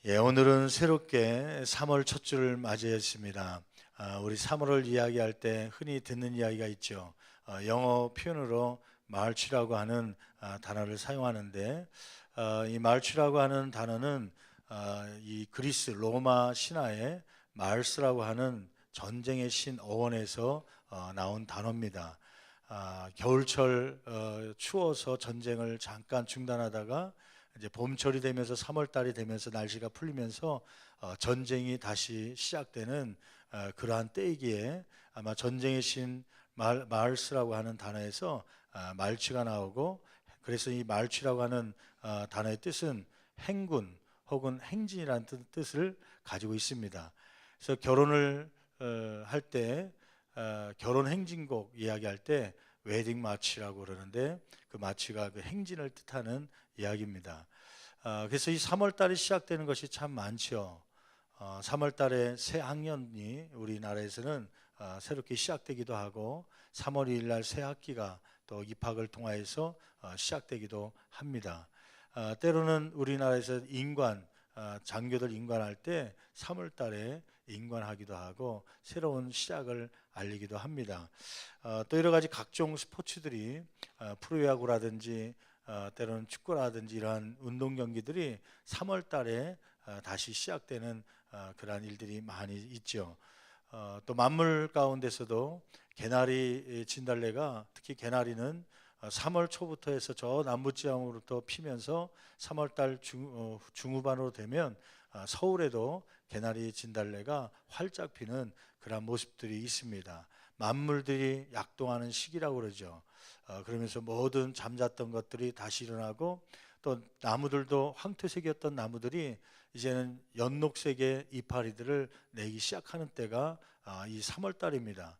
오늘은 새롭게 3월 첫 주를 맞이했습니다. 우리 3월을 이야기할 때 흔히 듣는 이야기가 있죠. 영어 표현으로 마르치라고 하는 단어를 사용하는데, 이 마르치라고 하는 단어는 이 그리스 로마 신화의 마르스라고 하는 전쟁의 신 어원에서 나온 단어입니다. 겨울철 추워서 전쟁을 잠깐 중단하다가 이제 봄철이 되면서 3월 달이 되면서 날씨가 풀리면서 전쟁이 다시 시작되는 그러한 때이기에 아마 전쟁의 신 마을스라고 하는 단어에서 말취가 나오고, 그래서 이 말취라고 하는 단어의 뜻은 행군 혹은 행진이라는 뜻을 가지고 있습니다. 그래서 결혼을 할 때 결혼 행진곡 이야기할 때 웨딩 마치라고 그러는데, 그 마치가 그 행진을 뜻하는 이야기입니다. 그래서 이 3월 달이 시작되는 것이 참 많죠. 3월 달에 새 학년이 우리나라에서는 새롭게 시작되기도 하고, 3월 2일 날 새 학기가 또 입학을 통하여서 시작되기도 합니다. 때로는 우리나라에서 장교들 인관할 때 3월 달에 인관하기도 하고 새로운 시작을 알리기도 합니다. 또 여러 가지 각종 스포츠들이 프로야구라든지 때로는 축구라든지 이러한 운동 경기들이 3월 달에 다시 시작되는 그러한 일들이 많이 있죠. 또 만물 가운데서도 개나리 진달래가, 특히 개나리는 3월 초부터 해서 저 남부지방으로부터 피면서 3월 달 중후반으로 되면 서울에도 개나리 진달래가 활짝 피는 그런 모습들이 있습니다. 만물들이 약동하는 시기라고 그러죠. 그러면서 모든 잠잤던 것들이 다시 일어나고, 또 나무들도 황토색이었던 나무들이 이제는 연녹색의 이파리들을 내기 시작하는 때가 이 3월 달입니다.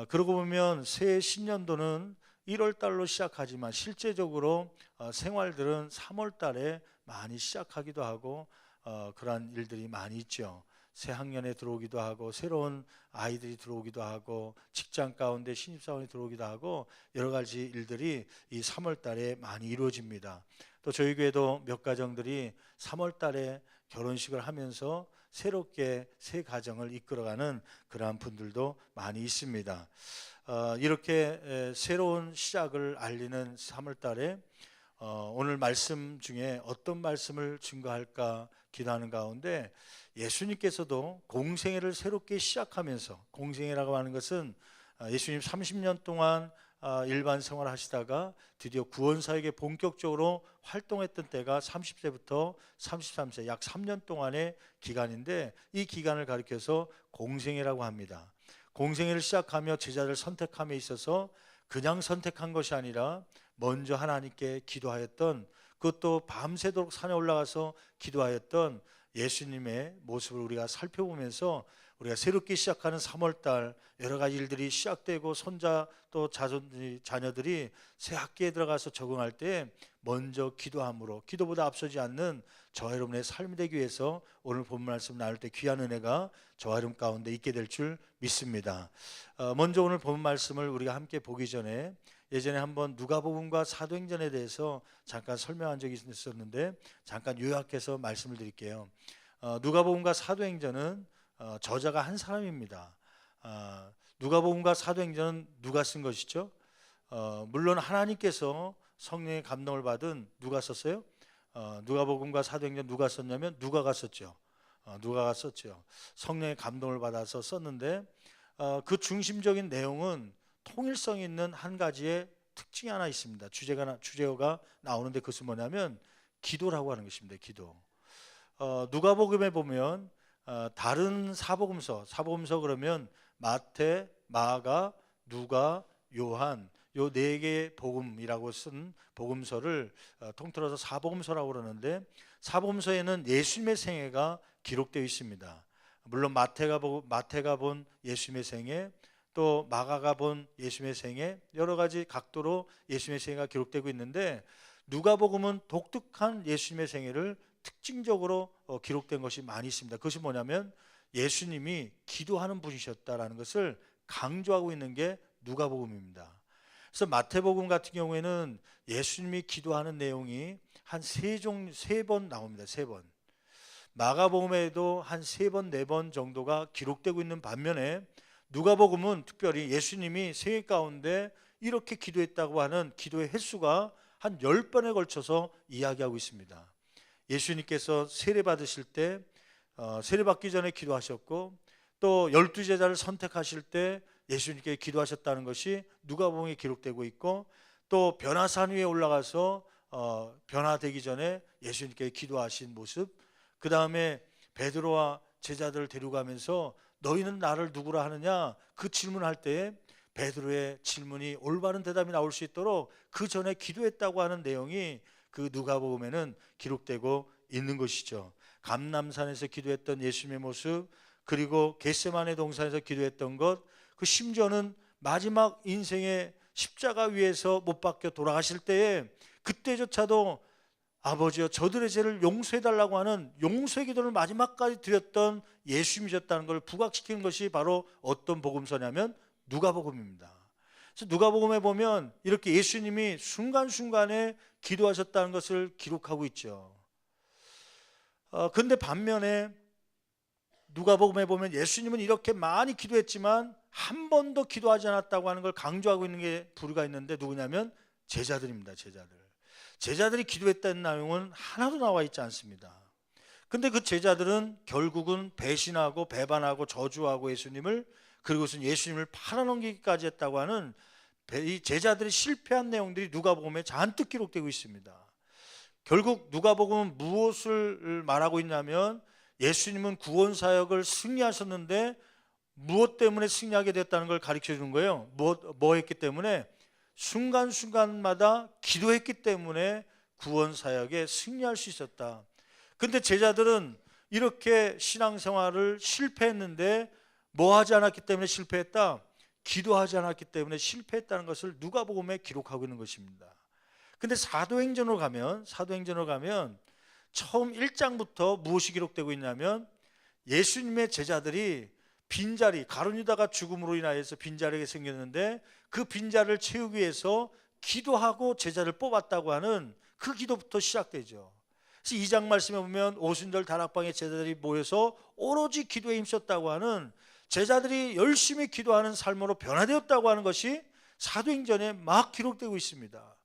그러고 보면 새 신년도는 1월 달로 시작하지만 실제적으로 생활들은 3월 달에 많이 시작하기도 하고 그러한 일들이 많이 있죠. 새 학년에 들어오기도 하고, 새로운 아이들이 들어오기도 하고, 직장 가운데 신입사원이 들어오기도 하고, 여러 가지 일들이 이 3월 달에 많이 이루어집니다. 또 저희 교회도 몇 가정들이 3월 달에 결혼식을 하면서 새롭게 새 가정을 이끌어가는 그러한 분들도 많이 있습니다. 이렇게 새로운 시작을 알리는 3월 달에 오늘 말씀 중에 어떤 말씀을 증거할까 기도하는 가운데, 예수님께서도 공생애를 새롭게 시작하면서, 공생애라고 하는 것은 예수님 30년 동안 일반 생활을 하시다가 드디어 구원사에게 본격적으로 활동했던 때가 30세부터 33세 약 3년 동안의 기간인데, 이 기간을 가리켜서 공생애라고 합니다. 공생애를 시작하며 제자를 선택함에 있어서 그냥 선택한 것이 아니라 먼저 하나님께 기도하였던, 그것도 밤새도록 산에 올라가서 기도하였던 예수님의 모습을 우리가 살펴보면서, 우리가 새롭게 시작하는 3월달 여러 가지 일들이 시작되고 손자 또 자녀들이 새 학기에 들어가서 적응할 때 먼저 기도함으로, 기도보다 앞서지 않는 저와 여러분의 삶이 되기 위해서 오늘 본문 말씀 나눌 때 귀한 은혜가 저와 여러분 가운데 있게 될 줄 믿습니다. 먼저 오늘 본문 말씀을 우리가 함께 보기 전에, 예전에 한번 누가복음과 사도행전에 대해서 잠깐 설명한 적이 있었는데 잠깐 요약해서 말씀을 드릴게요. 누가복음과 사도행전은 저자가 한 사람입니다. 누가복음과 사도행전은 누가 쓴 것이죠? 물론 하나님께서 성령의 감동을 받은 누가 썼어요? 누가복음과 사도행전 누가 썼냐면 누가가 썼죠. 누가가 썼죠. 성령의 감동을 받아서 썼는데 그 중심적인 내용은 통일성 있는 한 가지의 특징이 하나 있습니다. 주제어가 나오는데 그것은 뭐냐면 기도라고 하는 것입니다. 기도. 누가복음에 보면 다른 사복음서 그러면 마태, 마가, 누가, 요한 요 네 개의 복음이라고 쓴 복음서를 통틀어서 사복음서라고 그러는데, 사복음서에는 예수님의 생애가 기록되어 있습니다. 물론 마태가 본 예수님의 생애, 또 마가가 본 예수님의 생애, 여러 가지 각도로 예수님의 생애가 기록되고 있는데, 누가복음은 독특한 예수님의 생애를 특징적으로 기록된 것이 많이 있습니다. 그것이 뭐냐면 예수님이 기도하는 분이셨다라는 것을 강조하고 있는 게 누가복음입니다. 그래서 마태복음 같은 경우에는 예수님이 기도하는 내용이 한 세 번 나옵니다. 세 번. 마가복음에도 한 3번, 4번 정도가 기록되고 있는 반면에 누가복음은 특별히 예수님이 생애 가운데 이렇게 기도했다고 하는 기도의 횟수가 한 10번에 걸쳐서 이야기하고 있습니다. 예수님께서 세례 받으실 때 세례 받기 전에 기도하셨고, 또 12제자를 선택하실 때 예수님께 기도하셨다는 것이 누가복음에 기록되고 있고, 또 변화산 위에 올라가서 변화되기 전에 예수님께 기도하신 모습, 그 다음에 베드로와 제자들을 데려가면서 너희는 나를 누구라 하느냐, 그 질문할 때에 베드로의 질문이 올바른 대답이 나올 수 있도록 그 전에 기도했다고 하는 내용이 그 누가복음에는 기록되고 있는 것이죠. 감람산에서 기도했던 예수님의 모습, 그리고 겟세마네 동산에서 기도했던 것, 그 심지어는 마지막 인생의 십자가 위에서 못 박혀 돌아가실 때에 그때조차도 아버지여 저들의 죄를 용서해달라고 하는 용서의 기도를 마지막까지 드렸던 예수님이셨다는 걸 부각시키는 것이 바로 어떤 복음서냐면 누가복음입니다. 그래서 누가복음에 보면 이렇게 예수님이 순간순간에 기도하셨다는 것을 기록하고 있죠. 근데 반면에 누가복음에 보면 예수님은 이렇게 많이 기도했지만 한 번도 기도하지 않았다고 하는 걸 강조하고 있는 게 부류가 있는데 누구냐면 제자들입니다. 제자들이 기도했다는 내용은 하나도 나와 있지 않습니다. 근데 그 제자들은 결국은 배신하고 배반하고 저주하고 예수님을, 그리고선 예수님을 팔아넘기기까지 했다고 하는 이 제자들이 실패한 내용들이 누가복음에 잔뜩 기록되고 있습니다. 결국 누가복음은 무엇을 말하고 있냐면 예수님은 구원 사역을 승리하셨는데 무엇 때문에 승리하게 됐다는 걸 가르쳐 주는 거예요. 뭐 했기 때문에? 순간순간마다 기도했기 때문에 구원 사역에 승리할 수 있었다. 근데 제자들은 이렇게 신앙생활을 실패했는데 뭐 하지 않았기 때문에 실패했다? 기도하지 않았기 때문에 실패했다는 것을 누가복음에 기록하고 있는 것입니다. 근데 사도행전으로 가면 처음 1장부터 무엇이 기록되고 있냐면 예수님의 제자들이 빈자리, 가룟 유다가 죽음으로 인하여서 빈자리가 생겼는데 그 빈자리를 채우기 위해서 기도하고 제자를 뽑았다고 하는 그 기도부터 시작되죠. 그래서 2장 말씀에 보면 오순절 다락방에 제자들이 모여서 오로지 기도에 힘썼다고 하는, 제자들이 열심히 기도하는 삶으로 변화되었다고 하는 것이 사도행전에 막 기록되고 있습니다.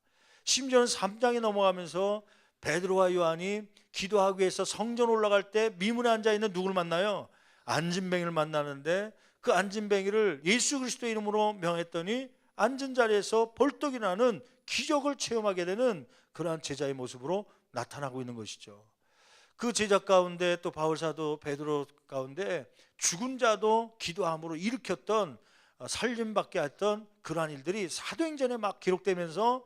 심지어는 3장에 넘어가면서 베드로와 요한이 기도하기 위해서 성전 올라갈 때 미문에 앉아있는 누구를 만나요? 안진뱅이를 만나는데 그 안진뱅이를 예수 그리스도의 이름으로 명했더니 앉은 자리에서 벌떡 일어나는 기적을 체험하게 되는 그러한 제자의 모습으로 나타나고 있는 것이죠. 그 제자 가운데 또 바울사도 베드로 가운데 죽은 자도 기도함으로 일으켰던, 살림받게 했던 그러한 일들이 사도행전에 막 기록되면서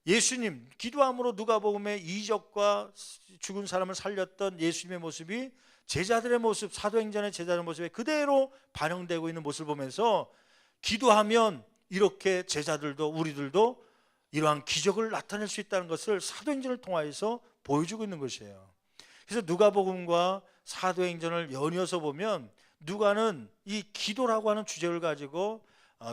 예수님 기도함으로 누가복음의 이적과 죽은 사람을 살렸던 예수님의 모습이 제자들의 모습, 사도행전의 제자들의 모습에 그대로 반영되고 있는 모습을 보면서 기도하면 이렇게 제자들도 우리들도 이러한 기적을 나타낼 수 있다는 것을 사도행전을 통하여서 보여주고 있는 것이에요. 그래서 누가복음과 사도행전을 연이어서 보면 누가는 이 기도라고 하는 주제를 가지고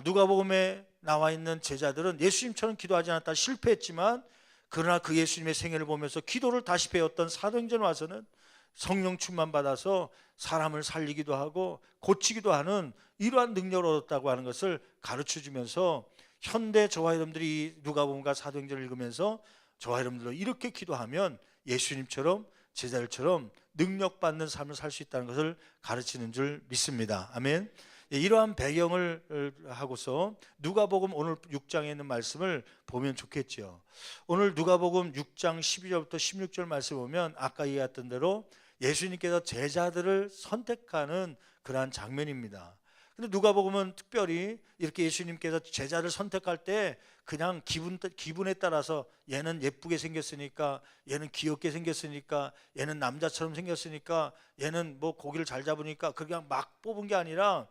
누가복음에 나와 있는 제자들은 예수님처럼 기도하지 않았다 실패했지만, 그러나 그 예수님의 생애를 보면서 기도를 다시 배웠던 사도행전 와서는 성령 충만 받아서 사람을 살리기도 하고 고치기도 하는 이러한 능력을 얻었다고 하는 것을 가르쳐 주면서 현대 저와 여러분들이 누가복음과 사도행전을 읽으면서 저와 여러분들도 이렇게 기도하면 예수님처럼 제자들처럼 능력받는 삶을 살 수 있다는 것을 가르치는 줄 믿습니다. 아멘. 이러한 배경을 하고서 누가복음 오늘 6장에 있는 말씀을 보면 좋겠죠. 오늘 누가복음 6장 12절부터 16절 말씀 보면 아까 얘기했던 대로 예수님께서 제자들을 선택하는 그러한 장면입니다. 근데 누가복음은 특별히 이렇게 예수님께서 제자를 선택할 때 그냥 기분에 따라서 얘는 예쁘게 생겼으니까, 얘는 귀엽게 생겼으니까, 얘는 남자처럼 생겼으니까, 얘는 뭐 고기를 잘 잡으니까 그냥 막 뽑은 게 아니라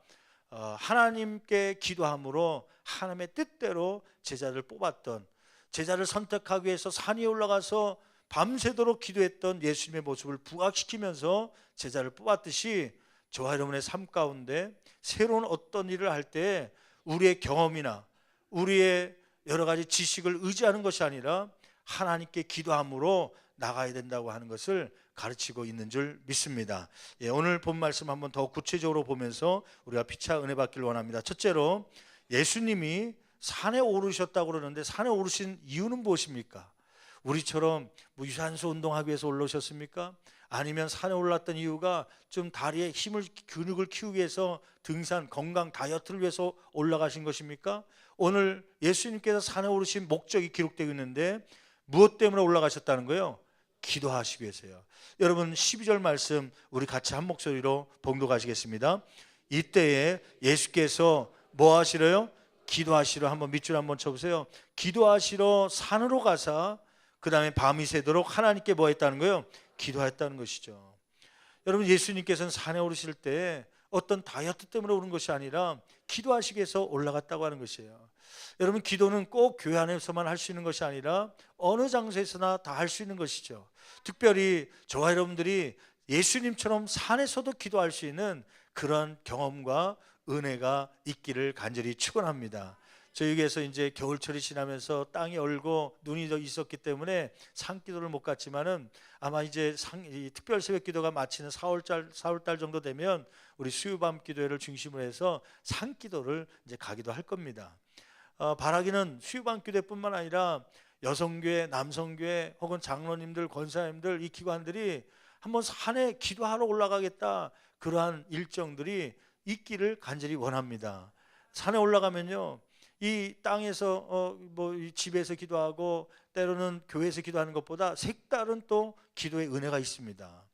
하나님께 기도함으로 하나님의 뜻대로 제자를 뽑았던, 제자를 선택하기 위해서 산 위에 올라가서 밤새도록 기도했던 예수님의 모습을 부각시키면서 제자를 뽑았듯이 저와 여러분의 삶 가운데 새로운 어떤 일을 할 때 우리의 경험이나 우리의 여러 가지 지식을 의지하는 것이 아니라 하나님께 기도함으로 나가야 된다고 하는 것을 가르치고 있는 줄 믿습니다. 오늘 본 말씀 한번 더 구체적으로 보면서 우리가 피차 은혜 받기를 원합니다. 첫째로 예수님이 산에 오르셨다고 그러는데 산에 오르신 이유는 무엇입니까? 우리처럼 뭐 유산소 운동하기 위해서 올라오셨습니까? 아니면 산에 올랐던 이유가 좀 다리에 힘을, 근육을 키우기 위해서 등산, 건강, 다이어트를 위해서 올라가신 것입니까? 오늘 예수님께서 산에 오르신 목적이 기록되어 있는데 무엇 때문에 올라가셨다는 거예요? 기도하시기 위해서요. 여러분 12절 말씀 우리 같이 한 목소리로 봉독하시겠습니다. 이때에 예수께서 뭐 하시러요? 기도하시러. 한번 밑줄 한번 쳐보세요. 기도하시러 산으로 가사 그 다음에 밤이 새도록 하나님께 뭐 했다는 거예요? 기도했다는 것이죠. 여러분 예수님께서는 산에 오르실 때 어떤 다이어트 때문에 오른 것이 아니라 기도하시기 위해서 올라갔다고 하는 것이에요. 여러분 기도는 꼭 교회 안에서만 할 수 있는 것이 아니라 어느 장소에서나 다 할 수 있는 것이죠. 특별히 저와 여러분들이 예수님처럼 산에서도 기도할 수 있는 그런 경험과 은혜가 있기를 간절히 축원합니다. 저희에게서 이제 겨울철이 지나면서 땅이 얼고 눈이 더 있었기 때문에 산기도를 못 갔지만은 아마 이제 이 특별 새벽 기도가 마치는 4월달 정도 되면 우리 수요밤 기도회를 중심으로 해서 산기도를 이제 가기도 할 겁니다. 바라기는 수요밤 기도회뿐만 아니라 여성교회, 남성교회 혹은 장로님들, 권사님들 이 기관들이 한번 산에 기도하러 올라가겠다, 그러한 일정들이 있기를 간절히 원합니다. 산에 올라가면요, 이 땅에서 이 집에서 기도하고 때로는 교회에서 기도하는 것보다 색다른 또 기도의 은혜가 있습니다.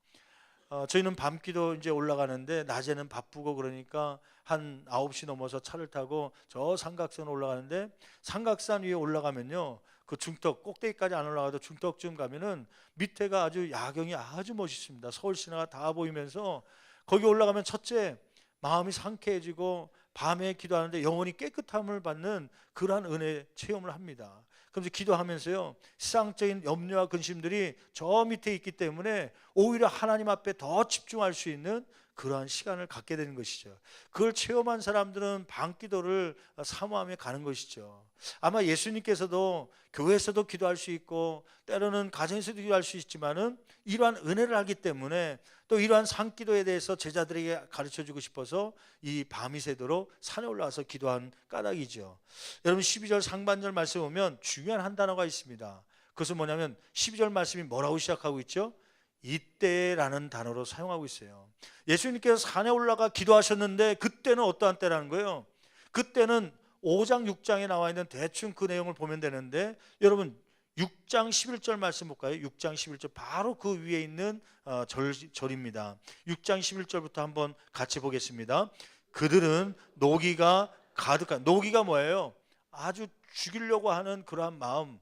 저희는 밤기도 이제 올라가는데 낮에는 바쁘고 그러니까 한 9시 넘어서 차를 타고 저 삼각산 올라가는데 삼각산 위에 올라가면요, 그 중턱 꼭대기까지 안 올라가도 중턱쯤 가면은 밑에가 아주 야경이 아주 멋있습니다. 서울 시내가 다 보이면서 거기 올라가면 첫째 마음이 상쾌해지고 밤에 기도하는데 영혼이 깨끗함을 받는 그러한 은혜 체험을 합니다. 그래서 기도하면서요, 세상적인 염려와 근심들이 저 밑에 있기 때문에 오히려 하나님 앞에 더 집중할 수 있는 그러한 시간을 갖게 되는 것이죠. 그걸 체험한 사람들은 밤기도를 사모하며 가는 것이죠. 아마 예수님께서도 교회에서도 기도할 수 있고 때로는 가정에서도 기도할 수 있지만은 이러한 은혜를 알기 때문에 또 이러한 산기도에 대해서 제자들에게 가르쳐주고 싶어서 이 밤이 새도록 산에 올라와서 기도한 까닭이죠. 여러분 12절 상반절 말씀 보면 중요한 한 단어가 있습니다. 그것은 뭐냐면 12절 말씀이 뭐라고 시작하고 있죠? 이때라는 단어로 사용하고 있어요. 예수님께서 산에 올라가 기도하셨는데 그때는 어떠한 때라는 거예요? 그때는 5장 6장에 나와 있는 대충 그 내용을 보면 되는데 여러분 6장 11절 말씀 볼까요? 6장 11절 바로 그 위에 있는 절입니다. 6장 11절부터 한번 같이 보겠습니다. 그들은 노기가 가득한, 노기가 뭐예요? 아주 죽이려고 하는 그러한 마음,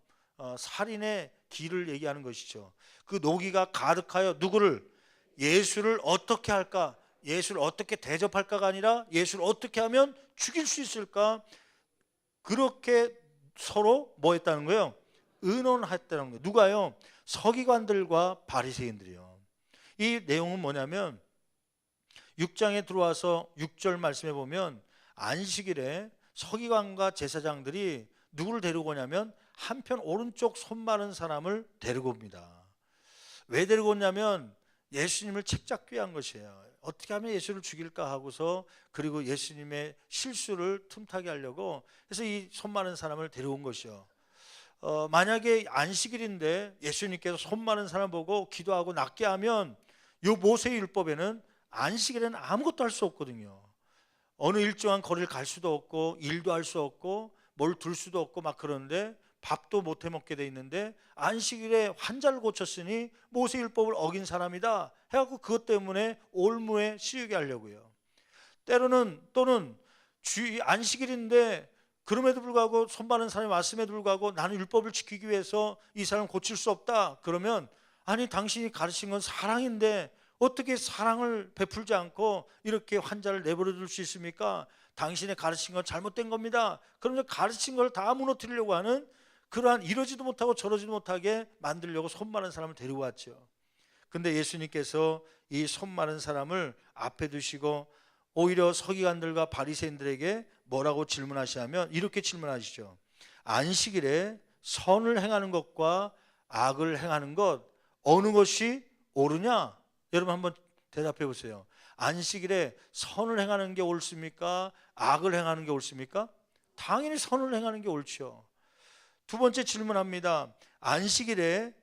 살인의 길을 얘기하는 것이죠. 그 노기가 가득하여 누구를? 예수를 어떻게 할까? 예수를 어떻게 대접할까가 아니라 예수를 어떻게 하면 죽일 수 있을까? 그렇게 서로 뭐 했다는 거예요? 의논했다는 거예요. 누가요? 서기관들과 바리새인들이요. 이 내용은 뭐냐면 6장에 들어와서 6절 말씀에 보면 안식일에 서기관과 제사장들이 누구를 데리고 오냐면 한편 오른쪽 손 마른 사람을 데리고 옵니다. 왜 데리고 오냐면 예수님을 책잡기 위한 것이에요. 어떻게 하면 예수를 죽일까 하고서, 그리고 예수님의 실수를 틈타게 하려고 해서 이 손 마른 사람을 데려온 것이요. 만약에 안식일인데 예수님께서 손 마른 사람 보고 기도하고 낫게 하면 요 모세의 율법에는 안식일에는 아무것도 할 수 없거든요. 어느 일정한 거리를 갈 수도 없고 일도 할 수 없고 뭘 둘 수도 없고 막 그러는데 밥도 못 해 먹게 돼 있는데 안식일에 환자를 고쳤으니 모세 율법을 어긴 사람이다 해갖고 그것 때문에 올무에 씌우게 하려고요. 때로는 또는 안식일인데 그럼에도 불구하고 손 마른 사람이 왔음에도 불구하고 나는 율법을 지키기 위해서 이 사람을 고칠 수 없다 그러면, 아니 당신이 가르친 건 사랑인데 어떻게 사랑을 베풀지 않고 이렇게 환자를 내버려 둘 수 있습니까? 당신의 가르친 건 잘못된 겁니다. 그러면서 가르친 걸 다 무너뜨리려고 하는 그러한 이러지도 못하고 저러지도 못하게 만들려고 손 마른 사람을 데리고 왔죠. 근데 예수님께서 이 손 마른 사람을 앞에 두시고 오히려 서기관들과 바리새인들에게 뭐라고 질문하시냐면 이렇게 질문하시죠. 안식일에 선을 행하는 것과 악을 행하는 것 어느 것이 옳으냐? 여러분 한번 대답해 보세요. 안식일에 선을 행하는 게 옳습니까? 악을 행하는 게 옳습니까? 당연히 선을 행하는 게 옳죠. 두 번째 질문합니다. 안식일에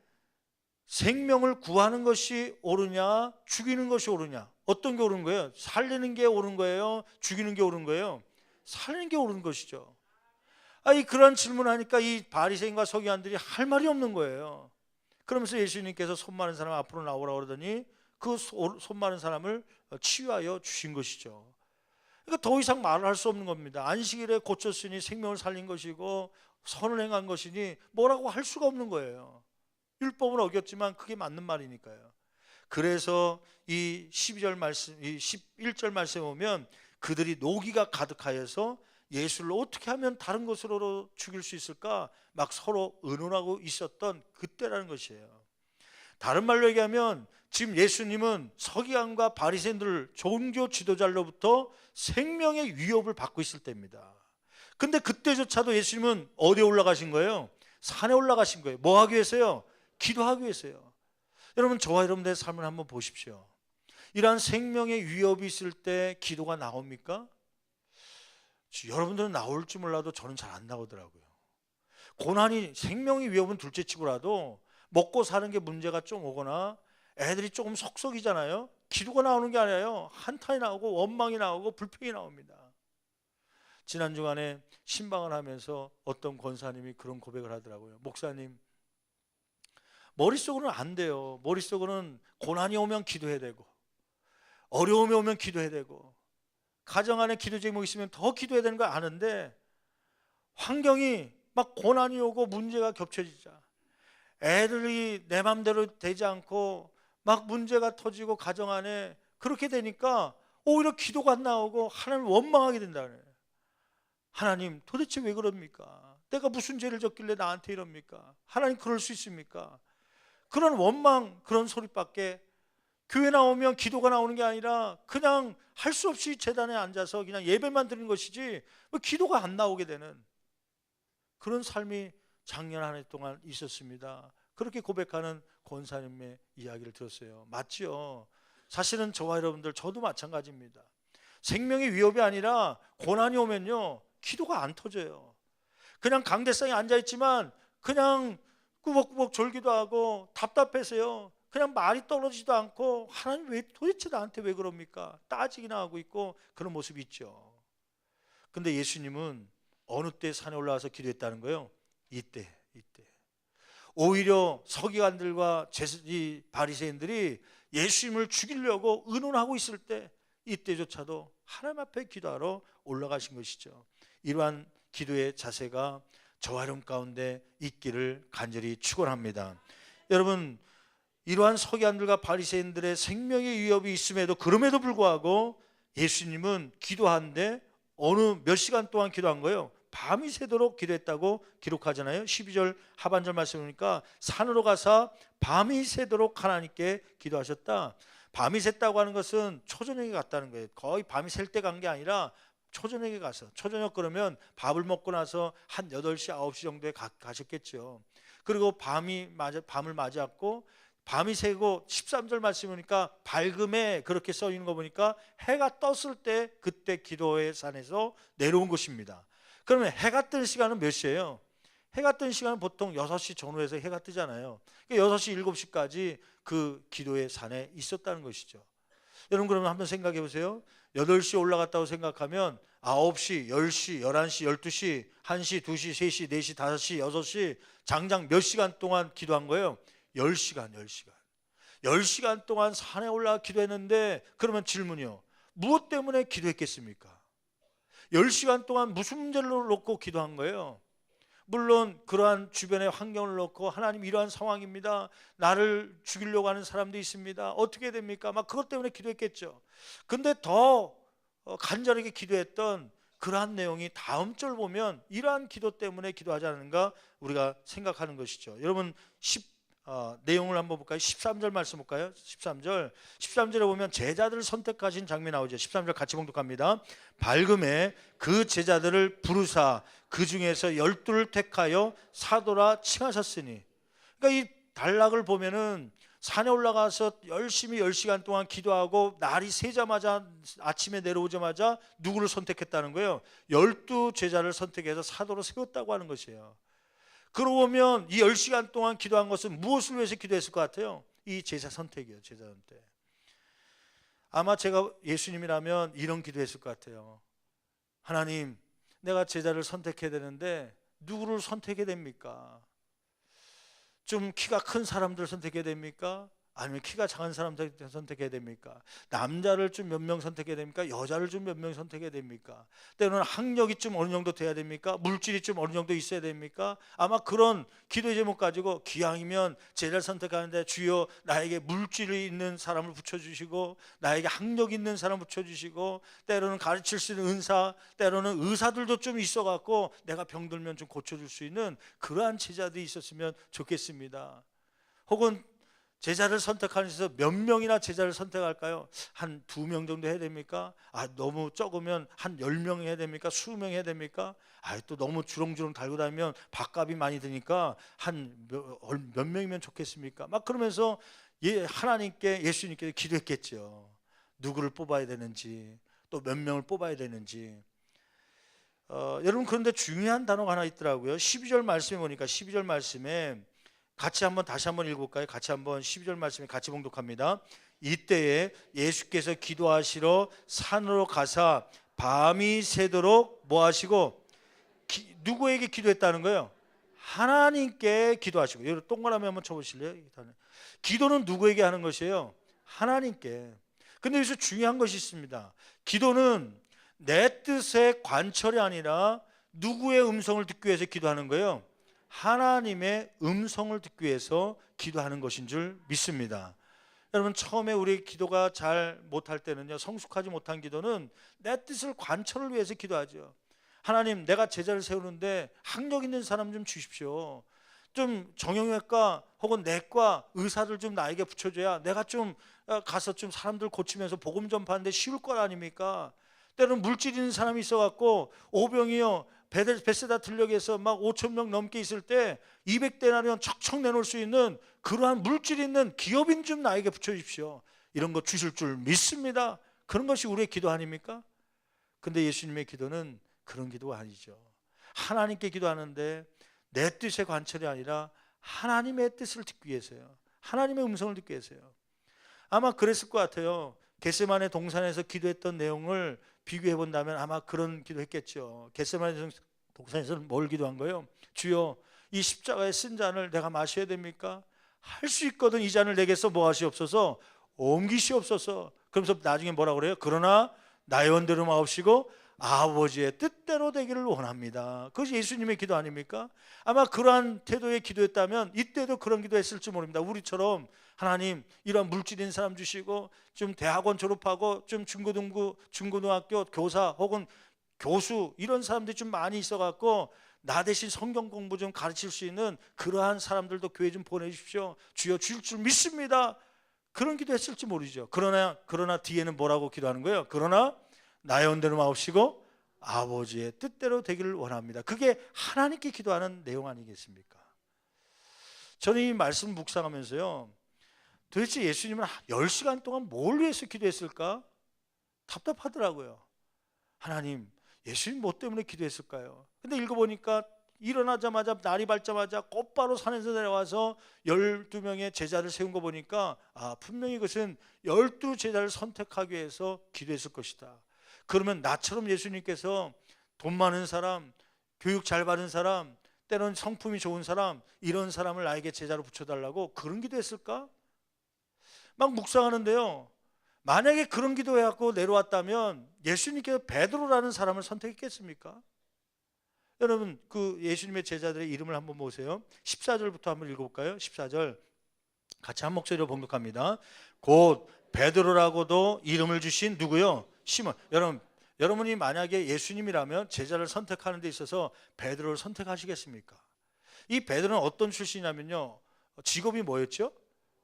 생명을 구하는 것이 옳으냐, 죽이는 것이 옳으냐? 어떤 게 옳은 거예요? 살리는 게 옳은 거예요? 죽이는 게 옳은 거예요? 살리는 게 옳은 것이죠. 그런 질문하니까 이 바리새인과 서기관들이 할 말이 없는 거예요. 그러면서 예수님께서 손 마른 사람 앞으로 나오라고 그러더니 그 손 마른 사람을 치유하여 주신 것이죠. 그러니까 더 이상 말을 할 수 없는 겁니다. 안식일에 고쳤으니 생명을 살린 것이고 선을 행한 것이니 뭐라고 할 수가 없는 거예요. 율법은 어겼지만 그게 맞는 말이니까요. 그래서 이 12절 말씀, 이 11절 말씀에 보면 그들이 노기가 가득하여서 예수를 어떻게 하면 다른 것으로 죽일 수 있을까 막 서로 의논하고 있었던 그때라는 것이에요. 다른 말로 얘기하면 지금 예수님은 서기관과 바리새인들 종교 지도자로부터 생명의 위협을 받고 있을 때입니다. 근데 그때조차도 예수님은 어디에 올라가신 거예요? 산에 올라가신 거예요. 뭐 하기 위해서요? 기도하기 위해서요. 여러분, 저와 여러분들의 삶을 한번 보십시오. 이러한 생명의 위협이 있을 때 기도가 나옵니까? 여러분들은 나올지 몰라도 저는 잘 안 나오더라고요. 고난이, 생명의 위협은 둘째치고라도 먹고 사는 게 문제가 좀 오거나 애들이 조금 속썩이잖아요. 기도가 나오는 게 아니라요, 한탄이 나오고 원망이 나오고 불평이 나옵니다. 지난 주간에 신방을 하면서 어떤 권사님이 그런 고백을 하더라고요. 목사님, 머릿속으로는 안 돼요. 머릿속으로는 고난이 오면 기도해야 되고 어려움이 오면 기도해야 되고 가정 안에 기도 제목이 있으면 더 기도해야 되는 거 아는데 환경이 막 고난이 오고 문제가 겹쳐지자 애들이 내 맘대로 되지 않고 막 문제가 터지고 가정 안에 그렇게 되니까 오히려 기도가 안 나오고 하나님을 원망하게 된다는 거예요. 하나님, 도대체 왜 그럽니까? 내가 무슨 죄를 졌길래 나한테 이럽니까? 하나님, 그럴 수 있습니까? 그런 원망, 그런 소리밖에 교회 나오면 기도가 나오는 게 아니라 그냥 할 수 없이 제단에 앉아서 그냥 예배만 드리는 것이지 기도가 안 나오게 되는 그런 삶이 작년 한 해 동안 있었습니다. 그렇게 고백하는 권사님의 이야기를 들었어요. 맞죠? 사실은 저와 여러분들, 저도 마찬가지입니다. 생명의 위협이 아니라 고난이 오면요, 기도가 안 터져요. 그냥 강대상에 앉아있지만 그냥 꾸벅꾸벅 졸기도 하고 답답해서요, 그냥 말이 떨어지지도 않고 하나님, 왜 도대체 나한테 왜 그럽니까? 따지기나 하고 있고 그런 모습이 있죠. 근데 예수님은 어느 때 산에 올라와서 기도했다는 거예요? 이때. 오히려 서기관들과 이 바리새인들이 예수님을 죽이려고 의논하고 있을 때 이때조차도 하나님 앞에 기도하러 올라가신 것이죠. 이러한 기도의 자세가 저와 여러분 가운데 있기를 간절히 축원합니다. 여러분, 이러한 서기관들과 바리새인들의 생명의 위협이 있음에도 그럼에도 불구하고 예수님은 기도하는데 어느 몇 시간 동안 기도한 거예요? 밤이 새도록 기도했다고 기록하잖아요. 12절 하반절 말씀 보니까 산으로 가서 밤이 새도록 하나님께 기도하셨다. 밤이 샜다고 하는 것은 초저녁에 갔다는 거예요. 거의 밤이 셀 때 간 게 아니라 초저녁에 가서, 초저녁 그러면 밥을 먹고 나서 한 8시, 9시 정도에 가셨겠죠. 그리고 밤을 맞이했고 밤이 새고 13절 말씀 보니까 밝음에 그렇게 써 있는 거 보니까 해가 떴을 때 그때 기도의 산에서 내려온 것입니다. 그러면 해가 뜨는 시간은 몇 시예요? 해가 뜨는 시간은 보통 6시 전후에서 해가 뜨잖아요. 그러니까 6시, 7시까지 그 기도의 산에 있었다는 것이죠. 여러분, 그러면 한번 생각해 보세요. 8시 올라갔다고 생각하면 9시, 10시, 11시, 12시, 1시, 2시, 3시, 4시, 5시, 6시 장장 몇 시간 동안 기도한 거예요? 10시간. 10시간 동안 산에 올라가 기도했는데, 그러면 질문이요, 무엇 때문에 기도했겠습니까? 10시간 동안 무슨 문제를 놓고 기도한 거예요? 물론 그러한 주변의 환경을 놓고 하나님, 이러한 상황입니다, 나를 죽이려고 하는 사람도 있습니다, 어떻게 됩니까? 막 그것 때문에 기도했겠죠. 근데 더 간절하게 기도했던 그러한 내용이 다음 절 보면 이러한 기도 때문에 기도하지 않는가 우리가 생각하는 것이죠. 여러분, 내용을 한번 볼까요? 13절 말씀 볼까요? 13절에 보면 제자들을 선택하신 장면이 나오죠. 13절 같이 봉독합니다. 밝음에 그 제자들을 부르사 그 중에서 12를 택하여 사도라 칭하셨으니. 그러니까 이 단락을 보면은 산에 올라가서 열심히 10시간 동안 기도하고 날이 새자마자 아침에 내려오자마자 누구를 선택했다는 거예요? 12제자를 선택해서 사도로 세웠다고 하는 것이에요. 그러고 보면 이 10시간 동안 기도한 것은 무엇을 위해서 기도했을 것 같아요? 이 제자 선택이에요. 제자 선택. 아마 제가 예수님이라면 이런 기도했을 것 같아요. 하나님, 내가 제자를 선택해야 되는데 누구를 선택해야 됩니까? 좀 키가 큰 사람들 선택해야 됩니까? 아니면 키가 작은 사람들 선택해야 됩니까? 남자를 좀 몇 명 선택해야 됩니까? 여자를 좀 몇 명 선택해야 됩니까? 때로는 학력이 좀 어느 정도 돼야 됩니까? 물질이 좀 어느 정도 있어야 됩니까? 아마 그런 기도의 제목 가지고 기왕이면 제자를 선택하는데 주여 나에게 물질이 있는 사람을 붙여주시고 나에게 학력 있는 사람 붙여주시고 때로는 가르칠 수 있는 은사, 때로는 의사들도 좀 있어갖고 내가 병들면 좀 고쳐줄 수 있는 그러한 제자들이 있었으면 좋겠습니다. 혹은 제자를 선택하는 데서 몇 명이나 제자를 선택할까요? 한 2명 정도 해야 됩니까? 너무 적으면 한 10명 해야 됩니까? 20명 해야 됩니까? 또 너무 주렁주렁 달고 다니면 밥값이 많이 드니까 한 몇 명이면 좋겠습니까? 막 그러면서 하나님께, 예수님께 기도했겠죠. 누구를 뽑아야 되는지, 또 몇 명을 뽑아야 되는지. 여러분, 그런데 중요한 단어가 하나 있더라고요. 12절 말씀에 보니까 12절 말씀에 다시 한번 읽어볼까요? 같이 한번 12절 말씀에 같이 봉독합니다. 이때에 예수께서 기도하시러 산으로 가사 밤이 새도록 뭐 하시고 누구에게 기도했다는 거예요? 하나님께 기도하시고. 여러분 동그라미 한번 쳐보실래요? 기도는 누구에게 하는 것이에요? 하나님께. 근데 여기서 중요한 것이 있습니다. 기도는 내 뜻의 관철이 아니라 누구의 음성을 듣기 위해서 기도하는 거예요? 하나님의 음성을 듣기 위해서 기도하는 것인 줄 믿습니다. 여러분, 처음에 우리 기도가 잘 못할 때는요, 성숙하지 못한 기도는 내 뜻을 관철을 위해서 기도하죠. 하나님, 내가 제자를 세우는데 학력 있는 사람 좀 주십시오. 좀 정형외과 혹은 내과 의사들 좀 나에게 붙여줘야 내가 좀 가서 좀 사람들 고치면서 복음 전파하는데 쉬울 것 아닙니까? 때로는 물질 있는 사람이 있어갖고 오병이요 베세다 들녘에서 막 5,000명 넘게 있을 때 200데나리온 척척 내놓을 수 있는 그러한 물질 있는 기업인 좀 나에게 붙여주십시오. 이런 거 주실 줄 믿습니다. 그런 것이 우리의 기도 아닙니까? 근데 예수님의 기도는 그런 기도가 아니죠. 하나님께 기도하는데 내 뜻의 관철이 아니라 하나님의 뜻을 듣기 위해서요. 하나님의 음성을 듣기 위해서요. 아마 그랬을 것 같아요. 겟세마네 동산에서 기도했던 내용을 비교해 본다면 아마 그런 기도했겠죠. 겟세마네 동산에서는 뭘 기도한 거예요? 주여, 이 십자가의 쓴 잔을 내가 마셔야 됩니까? 할 수 있거든 이 잔을 내게서 뭐 하시옵소서? 옮기시옵소서. 그러면서 나중에 뭐라고 그래요? 그러나 나의 원대로 마옵시고 아버지의 뜻대로 되기를 원합니다. 그것이 예수님의 기도 아닙니까? 아마 그러한 태도의 기도였다면 이때도 그런 기도했을지 모릅니다. 우리처럼 하나님 이런 물질인 사람 주시고 좀 대학원 졸업하고 좀 중고등학교 교사 혹은 교수 이런 사람들이 좀 많이 있어갖고 나 대신 성경 공부 좀 가르칠 수 있는 그러한 사람들도 교회 좀 보내주십시오. 주여 주실 줄 믿습니다. 그런 기도했을지 모르죠. 그러나 뒤에는 뭐라고 기도하는 거예요? 그러나 나의 원대로 마옵시고 아버지의 뜻대로 되기를 원합니다. 그게 하나님께 기도하는 내용 아니겠습니까? 저는 이 말씀 묵상하면서요, 도대체 예수님은 10시간 동안 뭘 위해서 기도했을까? 답답하더라고요. 하나님, 예수님 뭐 때문에 기도했을까요? 근데 읽어보니까 일어나자마자 날이 밝자마자 곧바로 산에서 내려와서 12명의 제자를 세운 거 보니까 분명히 그것은 12제자를 선택하기 위해서 기도했을 것이다. 그러면 나처럼 예수님께서 돈 많은 사람, 교육 잘 받은 사람, 때로는 성품이 좋은 사람, 이런 사람을 나에게 제자로 붙여달라고 그런 기도했을까? 막 묵상하는데요, 만약에 그런 기도해갖고 내려왔다면 예수님께서 베드로라는 사람을 선택했겠습니까? 여러분, 그 예수님의 제자들의 이름을 한번 보세요. 14절부터 한번 읽어볼까요? 14절 같이 한 목소리로 봉독합니다. 곧 베드로라고도 이름을 주신 누구요? 시몬. 여러분이 만약에 예수님이라면 제자를 선택하는 데 있어서 베드로를 선택하시겠습니까? 이 베드로는 어떤 출신이냐면요, 직업이 뭐였죠?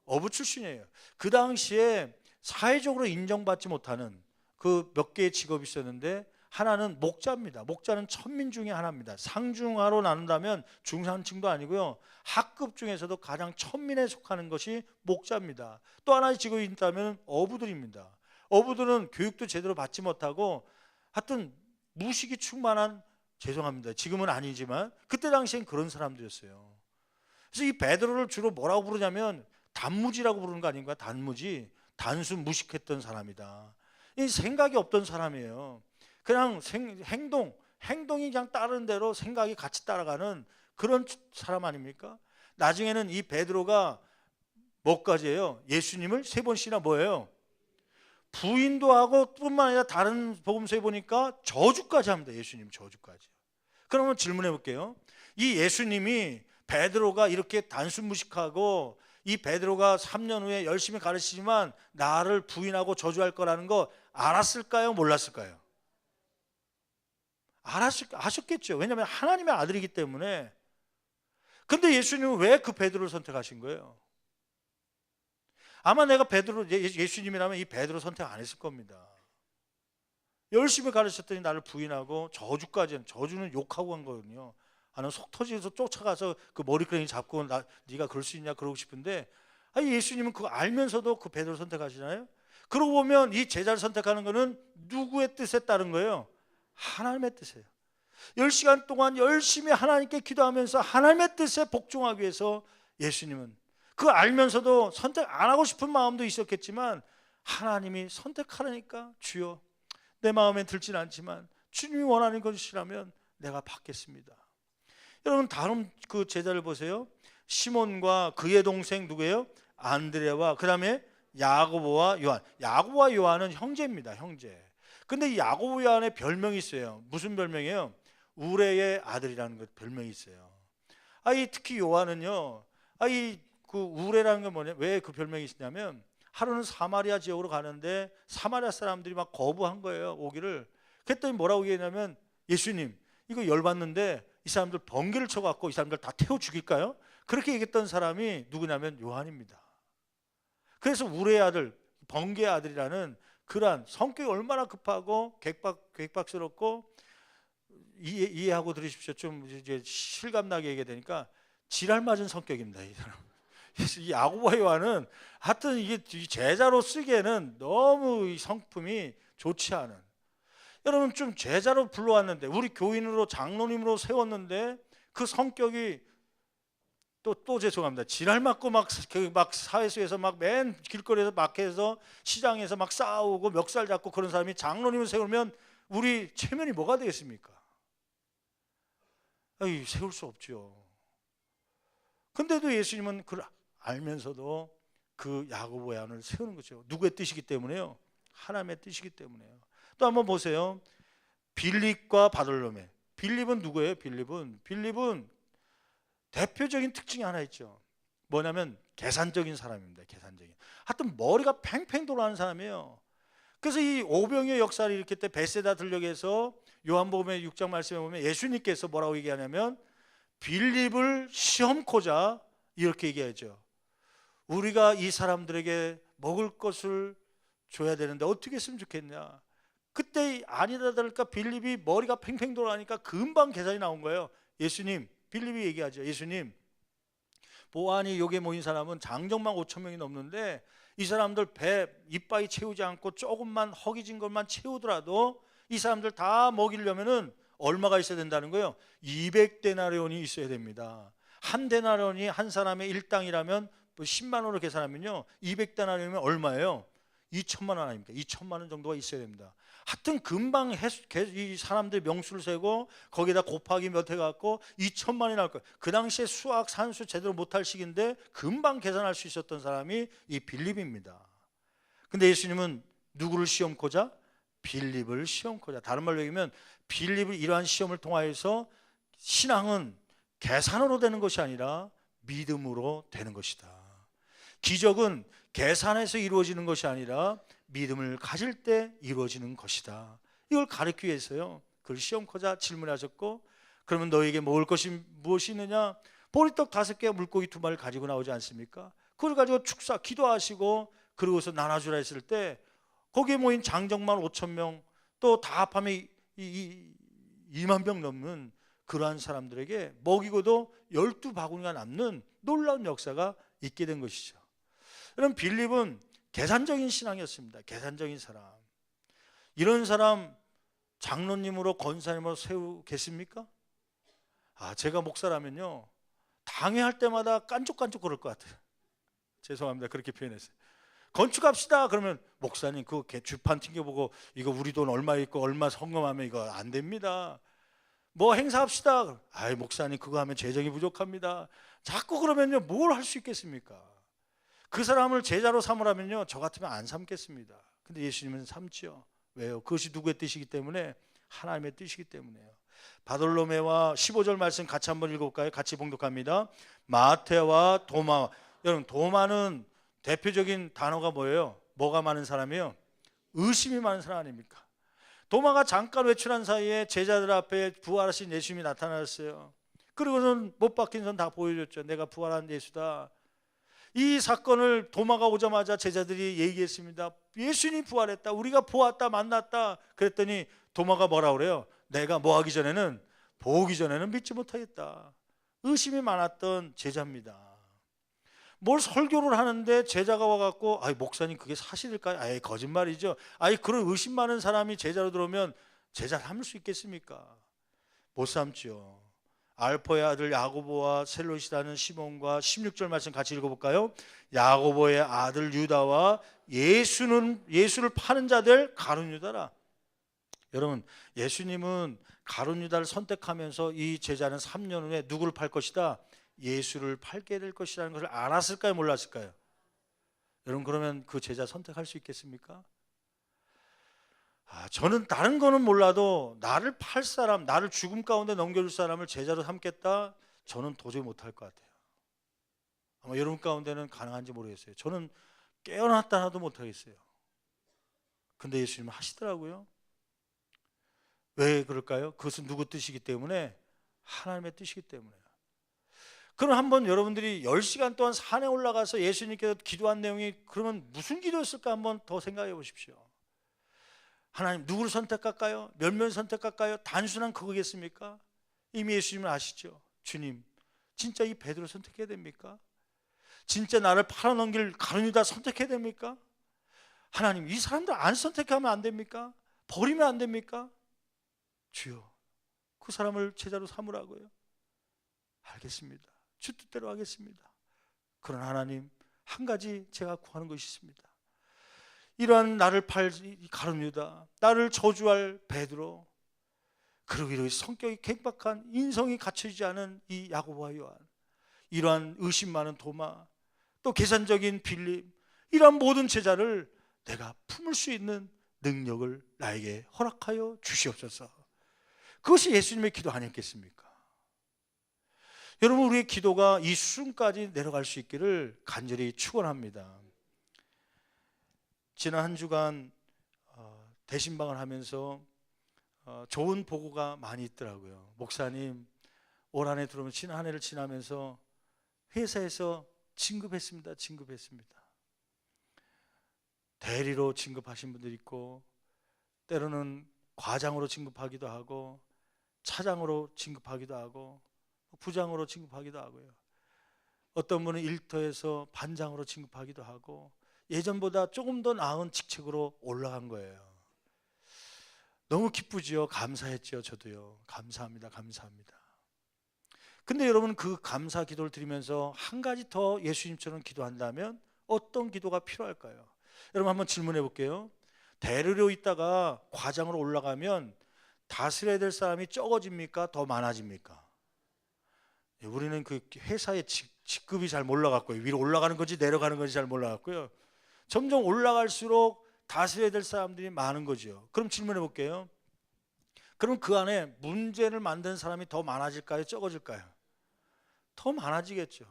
어부 출신이에요. 그 당시에 사회적으로 인정받지 못하는 그 몇 개의 직업이 있었는데 하나는 목자입니다. 목자는 천민 중에 하나입니다. 상중하로 나눈다면 중산층도 아니고요, 하급 중에서도 가장 천민에 속하는 것이 목자입니다. 또 하나의 직업이 있다면 어부들입니다. 어부들은 교육도 제대로 받지 못하고 하여튼 무식이 충만한, 죄송합니다, 지금은 아니지만 그때 당시엔 그런 사람들이었어요. 그래서 이 베드로를 주로 뭐라고 부르냐면 단무지라고 부르는 거 아닌가? 단무지, 단순 무식했던 사람이다. 이 생각이 없던 사람이에요. 그냥 행동이 그냥 따르는 대로 생각이 같이 따라가는 그런 사람 아닙니까? 나중에는 이 베드로가 뭐까지 해요? 예수님을 3번씩이나 뭐예요? 부인도 하고 뿐만 아니라 다른 복음서에 보니까 저주까지 합니다. 예수님 저주까지. 그러면 질문해 볼게요. 이 예수님이 베드로가 이렇게 단순 무식하고 이 베드로가 3년 후에 열심히 가르치지만 나를 부인하고 저주할 거라는 거 알았을까요? 몰랐을까요? 아셨겠죠. 왜냐하면 하나님의 아들이기 때문에. 근데 예수님은 왜 그 베드로를 선택하신 거예요? 아마 내가 예수님이라면 이 베드로 선택 안 했을 겁니다. 열심히 가르쳤더니 나를 부인하고 저주는 욕하고 간 거거든요. 나는 속 터지면서 쫓아가서 그 머리끄댕이 잡고 네가 그럴 수 있냐 그러고 싶은데, 예수님은 그거 알면서도 그 베드로 선택하시잖아요. 그러고 보면 이 제자를 선택하는 거는 누구의 뜻에 따른 거예요? 하나님의 뜻이에요. 10시간 동안 열심히 하나님께 기도하면서 하나님의 뜻에 복종하기 위해서 예수님은 그거 알면서도 선택 안 하고 싶은 마음도 있었겠지만 하나님이 선택하라니까 주여 내 마음에 들진 않지만 주님이 원하는 것이라면 내가 받겠습니다. 여러분 다른 그 제자를 보세요. 시몬과 그의 동생 누구예요? 안드레와 그 다음에 야고보와 요한. 야고보와 요한은 형제입니다. 형제. 근데 이 야고보 요한의 별명이 있어요. 무슨 별명이에요? 우레의 아들이라는 그 별명이 있어요. 특히 요한은요, 그 우레라는 게 뭐냐? 왜 그 별명이 있냐면 하루는 사마리아 지역으로 가는데 사마리아 사람들이 막 거부한 거예요, 오기를. 그랬더니 뭐라고 얘기했냐면, 예수님 이거 열받는데 이 사람들 번개를 쳐갖고 이 사람들 다 태워 죽일까요? 그렇게 얘기했던 사람이 누구냐면 요한입니다. 그래서 우레의 아들, 번개의 아들이라는 그러한 성격이 얼마나 급하고 계획박스럽고, 이해하고 들으십시오. 좀 이제 실감나게 얘기되니까 지랄 맞은 성격입니다, 이 사람. 이 야고보와 요한은 하여튼 이게 제자로 쓰기에는 너무 이 성품이 좋지 않은. 여러분 좀 제자로 불러왔는데, 우리 교인으로 장로님으로 세웠는데 그 성격이 또 죄송합니다. 지랄 맞고 막 사회에서 막 맨 길거리에서 마켓에서 시장에서 막 싸우고 멱살 잡고 그런 사람이 장로님을 세우면 우리 체면이 뭐가 되겠습니까? 세울 수 없죠. 근데도 예수님은 그걸 알면서도 그 야고보 요한을 세우는 거죠. 누구의 뜻이기 때문에요? 하나님의 뜻이기 때문에요. 또 한번 보세요. 빌립과 바돌로메. 빌립은 누구예요? 빌립은 대표적인 특징이 하나 있죠. 뭐냐면 계산적인 사람입니다. 계산적인. 하여튼 머리가 팽팽 돌아가는 사람이에요. 그래서 이 오병이의 역사를 일으킬 때 베세다 들녘에서 요한복음의 6장 말씀에 보면 예수님께서 뭐라고 얘기하냐면 빌립을 시험코자 이렇게 얘기하죠. 우리가 이 사람들에게 먹을 것을 줘야 되는데 어떻게 했으면 좋겠냐. 그때 아니다 다를까 빌립이 머리가 팽팽 돌아가니까 금방 계산이 나온 거예요. 예수님, 빌립이 얘기하죠. 예수님, 보안이 여기에 모인 사람은 장정만 5천 명이 넘는데 이 사람들 배 이빠이 채우지 않고 조금만 허기진 것만 채우더라도 이 사람들 다 먹이려면은 얼마가 있어야 된다는 거예요? 200데나리온이 있어야 됩니다. 한 데나리온이 한 사람의 일당이라면 10만 원으로 계산하면요 200데나리온이면 얼마예요? 2천만 원 아닙니까? 2천만 원 정도가 있어야 됩니다. 하여튼 금방 이 사람들 명수를 세고 거기다 곱하기 몇 해갖고 2천만 원이 나올 거예요. 그 당시에 수학 산수 제대로 못할 시기인데 금방 계산할 수 있었던 사람이 이 빌립입니다. 근데 예수님은 누구를 시험코자? 빌립을 시험코자. 다른 말로 얘기하면 빌립을 이러한 시험을 통하여서 신앙은 계산으로 되는 것이 아니라 믿음으로 되는 것이다. 기적은 계산해서 이루어지는 것이 아니라 믿음을 가질 때 이루어지는 것이다. 이걸 가르치기 위해서요 그걸 시험코자 질문하셨고, 그러면 너에게 먹을 것이 무엇이 있느냐? 보리떡 5개 물고기 2마리를 가지고 나오지 않습니까? 그걸 가지고 축사 기도하시고 그러고서 나눠주라 했을 때 거기에 모인 장정만 5천 명 또 다 합하면 2만 병 넘는 그러한 사람들에게 먹이고도 12바구니가 남는 놀라운 역사가 있게 된 것이죠. 여러분, 빌립은 계산적인 신앙이었습니다. 계산적인 사람. 이런 사람 장로님으로 권사님으로 세우겠습니까? 제가 목사라면요, 당회할 때마다 깐족깐족 그럴 것 같아요. 죄송합니다, 그렇게 표현했어요. 건축합시다 그러면 목사님 그 주판 튕겨보고 이거 우리 돈 얼마 있고 얼마 성금하면 이거 안 됩니다. 뭐 행사합시다. 목사님 그거 하면 재정이 부족합니다. 자꾸 그러면요, 뭘 할 수 있겠습니까? 그 사람을 제자로 삼으라면요, 저 같으면 안 삼겠습니다. 근데 예수님은 삼지요. 왜요? 그것이 누구의 뜻이기 때문에? 하나님의 뜻이기 때문에요. 바돌로메와 15절 말씀 같이 한번 읽어볼까요? 같이 봉독합니다. 마태와 도마. 여러분, 도마는 대표적인 단어가 뭐예요? 뭐가 많은 사람이에요? 의심이 많은 사람 아닙니까? 도마가 잠깐 외출한 사이에 제자들 앞에 부활하신 예수님이 나타났어요. 그리고는 못 박힌 손 다 보여줬죠. 내가 부활한 예수다. 이 사건을 도마가 오자마자 제자들이 얘기했습니다. 예수님이 부활했다. 우리가 보았다, 만났다. 그랬더니 도마가 뭐라 그래요? 내가 뭐 하기 전에는, 보기 전에는 믿지 못하겠다. 의심이 많았던 제자입니다. 뭘 설교를 하는데 제자가 와갖고 목사님 그게 사실일까요? 거짓말이죠. 그런 의심 많은 사람이 제자로 들어오면 제자 삼을 수 있겠습니까? 못 삼죠. 알포의 아들 야고보와 셀롯이라는 시몬과 16절 말씀 같이 읽어볼까요? 야고보의 아들 유다와 예수를 파는 자들 가룟 유다라. 여러분, 예수님은 가룟 유다를 선택하면서 이 제자는 3년 후에 누구를 팔 것이다? 예수를 팔게 될 것이라는 것을 알았을까요? 몰랐을까요? 여러분, 그러면 그 제자 선택할 수 있겠습니까? 저는 다른 거는 몰라도 나를 팔 사람, 나를 죽음 가운데 넘겨줄 사람을 제자로 삼겠다? 저는 도저히 못할 것 같아요. 아마 여러분 가운데는 가능한지 모르겠어요. 저는 깨어났다 하도 못하겠어요. 근데 예수님은 하시더라고요. 왜 그럴까요? 그것은 누구 뜻이기 때문에? 하나님의 뜻이기 때문에요. 그럼 한번 여러분들이 10시간 동안 산에 올라가서 예수님께서 기도한 내용이 그러면 무슨 기도였을까 한번 더 생각해 보십시오. 하나님, 누구를 선택할까요? 몇몇 선택할까요? 단순한 그거겠습니까? 이미 예수님은 아시죠? 주님, 진짜 이 베드로 선택해야 됩니까? 진짜 나를 팔아넘길 가룟 유다 선택해야 됩니까? 하나님, 이 사람들 안 선택하면 안 됩니까? 버리면 안 됩니까? 주여, 그 사람을 제자로 삼으라고요. 알겠습니다. 주 뜻대로 하겠습니다. 그러나 하나님, 한 가지 제가 구하는 것이 있습니다. 이러한 나를 팔 가룟 유다, 나를 저주할 베드로, 그리고 이런 성격이 갱박한, 인성이 갖춰지지 않은 이 야고보와 요한, 이러한 의심 많은 도마, 또 계산적인 빌립, 이러한 모든 제자를 내가 품을 수 있는 능력을 나에게 허락하여 주시옵소서. 그것이 예수님의 기도 아니었겠습니까? 여러분, 우리의 기도가 이 수준까지 내려갈 수 있기를 간절히 축원합니다. 지난 한 주간 대신방을 하면서 좋은 보고가 많이 있더라고요. 목사님, 올 한 해 들어오면 지난 한 해를 지나면서 회사에서 진급했습니다. 대리로 진급하신 분들 있고, 때로는 과장으로 진급하기도 하고, 차장으로 진급하기도 하고, 부장으로 진급하기도 하고요. 어떤 분은 일터에서 반장으로 진급하기도 하고, 예전보다 조금 더 나은 직책으로 올라간 거예요. 너무 기쁘지요. 감사했죠. 저도요. 감사합니다. 근데 여러분, 그 감사 기도를 드리면서 한 가지 더 예수님처럼 기도한다면 어떤 기도가 필요할까요? 여러분, 한번 질문해 볼게요. 대리로 있다가 과장으로 올라가면 다스려야 될 사람이 적어집니까? 더 많아집니까? 우리는 그 회사의 직급이 잘 몰라갔고요. 위로 올라가는 건지 내려가는 건지 잘 몰라갔고요. 점점 올라갈수록 다스려야 될 사람들이 많은 거죠. 그럼 질문해 볼게요. 그럼 그 안에 문제를 만드는 사람이 더 많아질까요? 적어질까요? 더 많아지겠죠.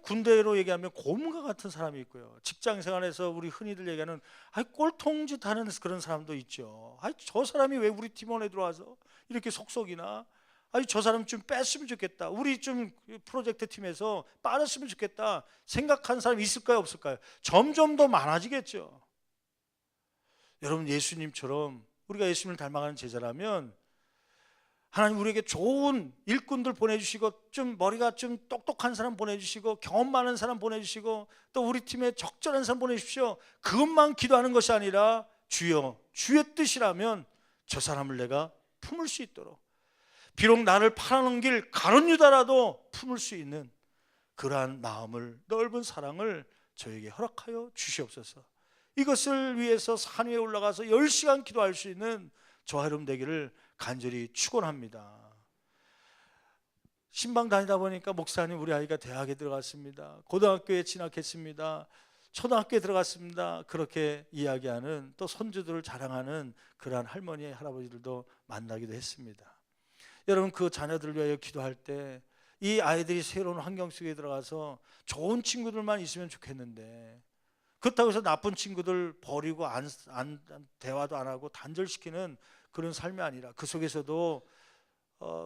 군대로 얘기하면 고문과 같은 사람이 있고요. 직장 생활에서 우리 흔히들 얘기하는 꼴통짓 하는 그런 사람도 있죠. 저 사람이 왜 우리 팀원에 들어와서 이렇게 속속이나? 저 사람 좀 뺐으면 좋겠다. 우리 좀 프로젝트 팀에서 빠졌으면 좋겠다. 생각하는 사람이 있을까요? 없을까요? 점점 더 많아지겠죠. 여러분, 예수님처럼 우리가 예수님을 닮아가는 제자라면 하나님 우리에게 좋은 일꾼들 보내주시고 좀 머리가 좀 똑똑한 사람 보내주시고 경험 많은 사람 보내주시고 또 우리 팀에 적절한 사람 보내주십시오. 그것만 기도하는 것이 아니라 주여 주의 뜻이라면 저 사람을 내가 품을 수 있도록, 비록 나를 팔아넘길 가룟 유다라도 품을 수 있는 그러한 마음을, 넓은 사랑을 저에게 허락하여 주시옵소서. 이것을 위해서 산 위에 올라가서 10시간 기도할 수 있는 저와 여러분 되기를 간절히 축원합니다. 신방 다니다 보니까 목사님 우리 아이가 대학에 들어갔습니다, 고등학교에 진학했습니다, 초등학교에 들어갔습니다, 그렇게 이야기하는, 또 손주들을 자랑하는 그러한 할머니 할아버지들도 만나기도 했습니다. 여러분 그 자녀들을 위하여 기도할 때 이 아이들이 새로운 환경 속에 들어가서 좋은 친구들만 있으면 좋겠는데, 그렇다고 해서 나쁜 친구들 버리고 대화도 안 하고 단절시키는 그런 삶이 아니라 그 속에서도